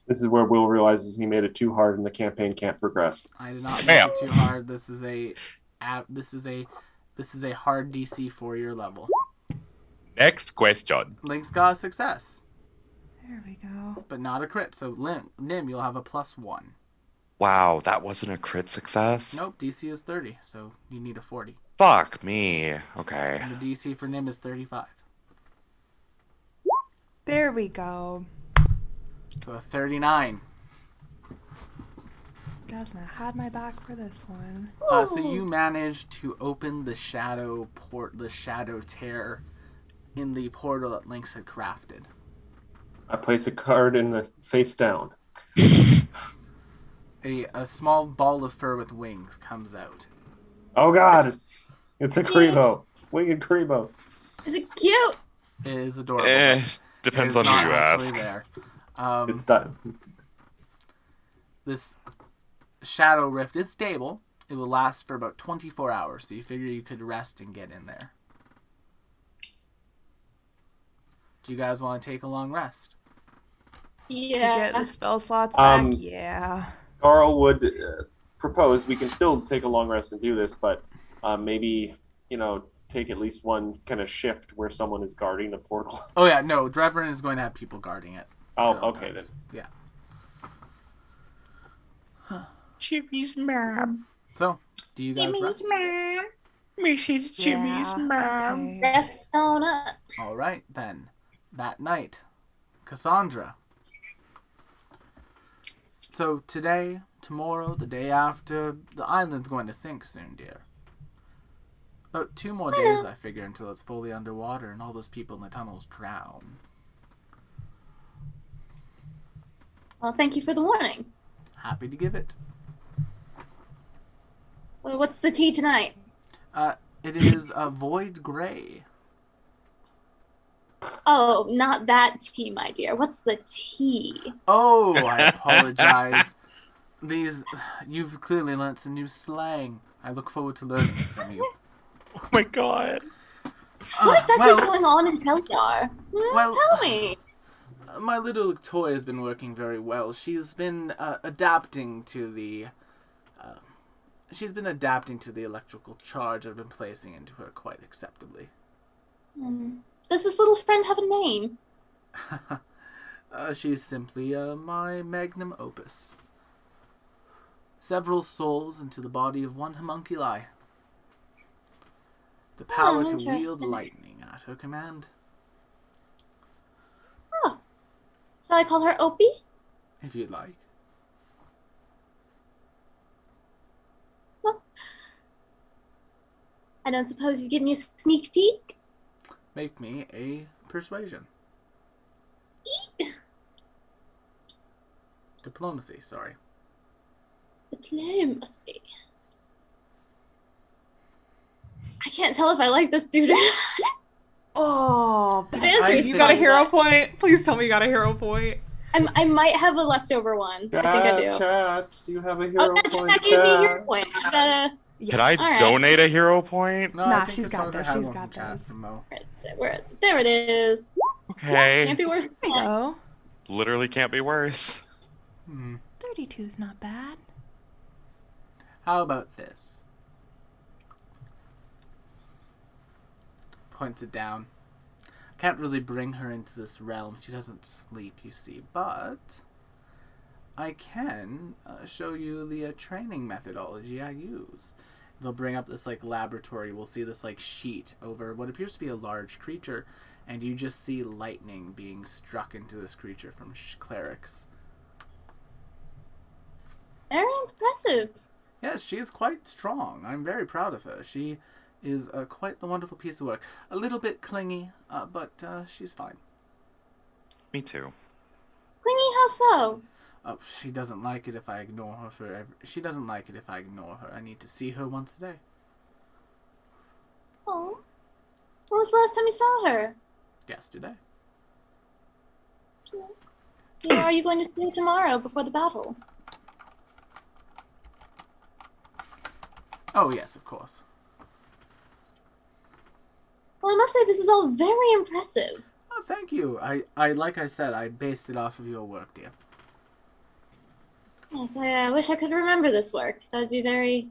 This is where Will realizes he made it too hard and the campaign can't progress. I did not make Bam. it too hard. This is a hard DC for your level. Next question. Link's got a success, There we go. but not a crit. So Nim, you'll have a +1. Wow, that wasn't a crit success? Nope, DC is 30, so you need a 40. Fuck me. Okay. And the DC for Nim is 35. There we go. So a 39. Desna had my back for this one. So you managed to open the shadow tear in the portal that Lynx had crafted. I place a card in the face down. A small ball of fur with wings comes out. Oh God, it's a Creebo. Winged Creebo. Is it cute? It is adorable. It Depends is on who not you actually ask. there. It's done. This shadow rift is stable. It will last for about 24 hours, so you figure you could rest and get in there. Do you guys want to take a long rest? To Yeah. get the spell slots back, Um, yeah. Carl would propose we can still take a long rest and do this, but maybe, take at least one kind of shift where someone is guarding the portal. Oh yeah, no, Drevern is going to have people guarding it. Oh, at all okay times. Yeah. Jimmy's mom. So, do you guys rest? mom. Mrs. Jimmy's mom. Okay. Rest on up. All right, then. That night, Cassandra. So today, tomorrow, the day after, the island's going to sink soon, dear. About 2 more days, I figure, until it's fully underwater and all those people in the tunnels drown. Well, thank you for the warning. Happy to give it. Well, what's the tea tonight? It is a void gray. Oh, not that tea, my dear. What's the tea? Oh, I apologize. You've clearly learnt some new slang. I look forward to learning it from you. Oh my god. What's actually well, going on in Pelgar? well, Tell me. my little toy has been working very well. She's been adapting to the electrical charge I've been placing into her quite acceptably. Does this little friend have a name? She's simply my magnum opus. Several souls into the body of one homunculi. The power to wield interesting. lightning at her command. Oh. Shall I call her Opie? If you'd like. No. I don't suppose you'd give me a sneak peek? Make me a persuasion. Diplomacy, sorry. Diplomacy. I can't tell if I like this dude. Oh, The Beth, answer is you got a fine, hero but point? Please tell me you got a hero point. I might have a leftover one. I think I do. Chat, do you have a hero Oh, that point? gave me Chat? your point. I gotta. Yes. Can I Alright. donate a hero point? No, Nah, I think she's got Cassandra this, had she's one got from chat this. from Mo. Where is it? There it is. Okay. Can't be worse. There we go. Literally can't be worse. 32's not bad. How about this? Points it down. Can't really bring her into this realm. She doesn't sleep, you see. But I can show you the training methodology I use. They'll bring up this laboratory. We'll see this sheet over what appears to be a large creature, and you just see lightning being struck into this creature from clerics. Very impressive. Yes, she is quite strong. I'm very proud of her. She is quite the wonderful piece of work. A little bit clingy, but she's fine. Me too. Clingy, how so? Oh, she doesn't like it if I ignore her She doesn't like it if I ignore her. I need to see her once a day. Oh. When was the last time you saw her? Yesterday. Are you going to see her tomorrow before the battle? Oh, yes, of course. Well, I must say this is all very impressive. Oh, thank you. I like I said, I based it off of your work, dear. Yes, I wish I could remember this work. That'd be very,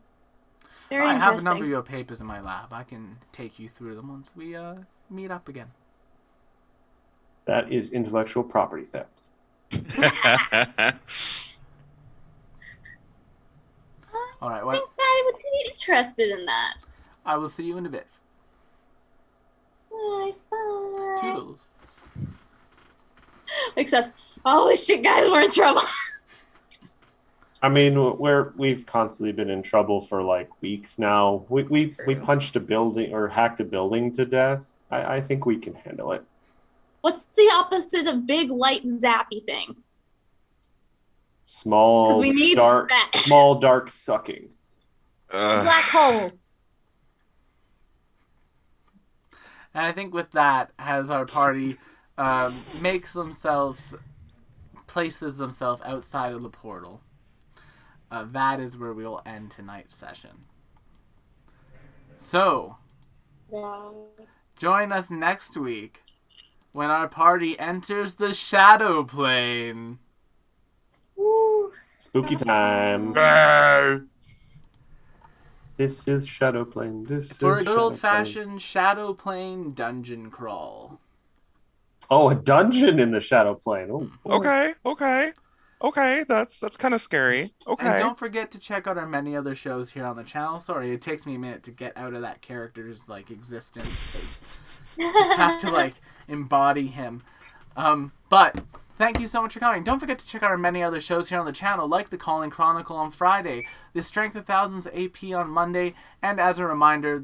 very I have a interesting. number of your papers in my lab. I can take you through them once we meet up again. That is intellectual property theft. All right, I well, think I would be interested in that. I will see you in a bit. Alright, bye. Toodles. Except, holy shit, guys, we're in trouble. I mean, we've constantly been in trouble for like weeks now. We punched a building or hacked a building to death. I think we can handle it. What's the opposite of big, light, zappy thing? Small, We need dark, that. small, dark sucking. Black hole. And I think with that, as our party places themselves outside of the portal, that is where we will end tonight's session. So, join us next week when our party enters the shadow plane. Woo. Spooky time. No. This is Shadow Plane. This For is a good Shadow old-fashioned shadow plane dungeon crawl. Plane. Oh, a dungeon in the Shadow Plane. Oh, boy. Okay. That's kind of scary. And Okay. don't forget to check out our many other shows here on the channel. Sorry, it takes me a minute to get out of that character's existence. Just have to embody him. But thank you so much for coming. Don't forget to check out our many other shows here on the channel, like the Calling Chronicle on Friday, the Strength of Thousands AP on Monday, and as a reminder,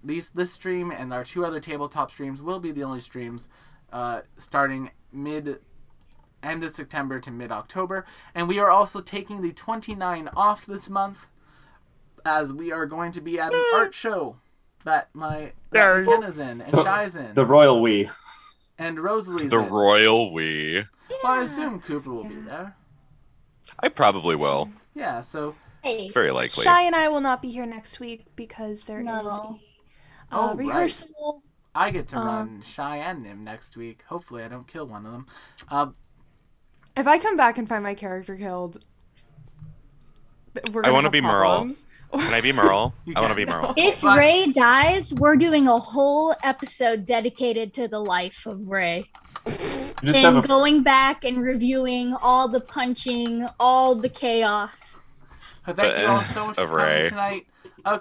this stream and our 2 other tabletop streams will be the only streams starting end of September to mid-October. And we are also taking the 29 off this month, as we are going to be at an art show that McKenna's in, and Shai's in, The Royal We. and Rosalie's The in. royal we. Well, I assume Cooper will be there. I probably will. Yeah, so Hey. It's very likely. Shy and I will not be here next week because there is No. a rehearsal. I get to run Shy and Nim next week. Hopefully I don't kill one of them. If I come back and find my character killed, we're I gonna want to have be Merle. problems. Can I be Merle? You I want to can. be Merle. If But- Ray dies, we're doing a whole episode dedicated to the life of Ray. Just And have a going back and reviewing all the punching, all the chaos. But thank you all so much for Of coming Ray. tonight.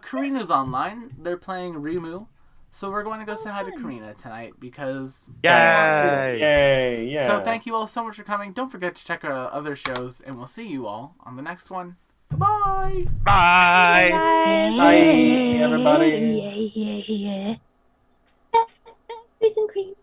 Karina's online. They're playing Rimu. So we're going to go say hi to Karina tonight because... Yay! Yay, yeah. So thank you all so much for coming. Don't forget to check out our other shows, and we'll see you all on the next one. Bye! Bye! Guys. Bye, everybody. Yeah. Peace and cream.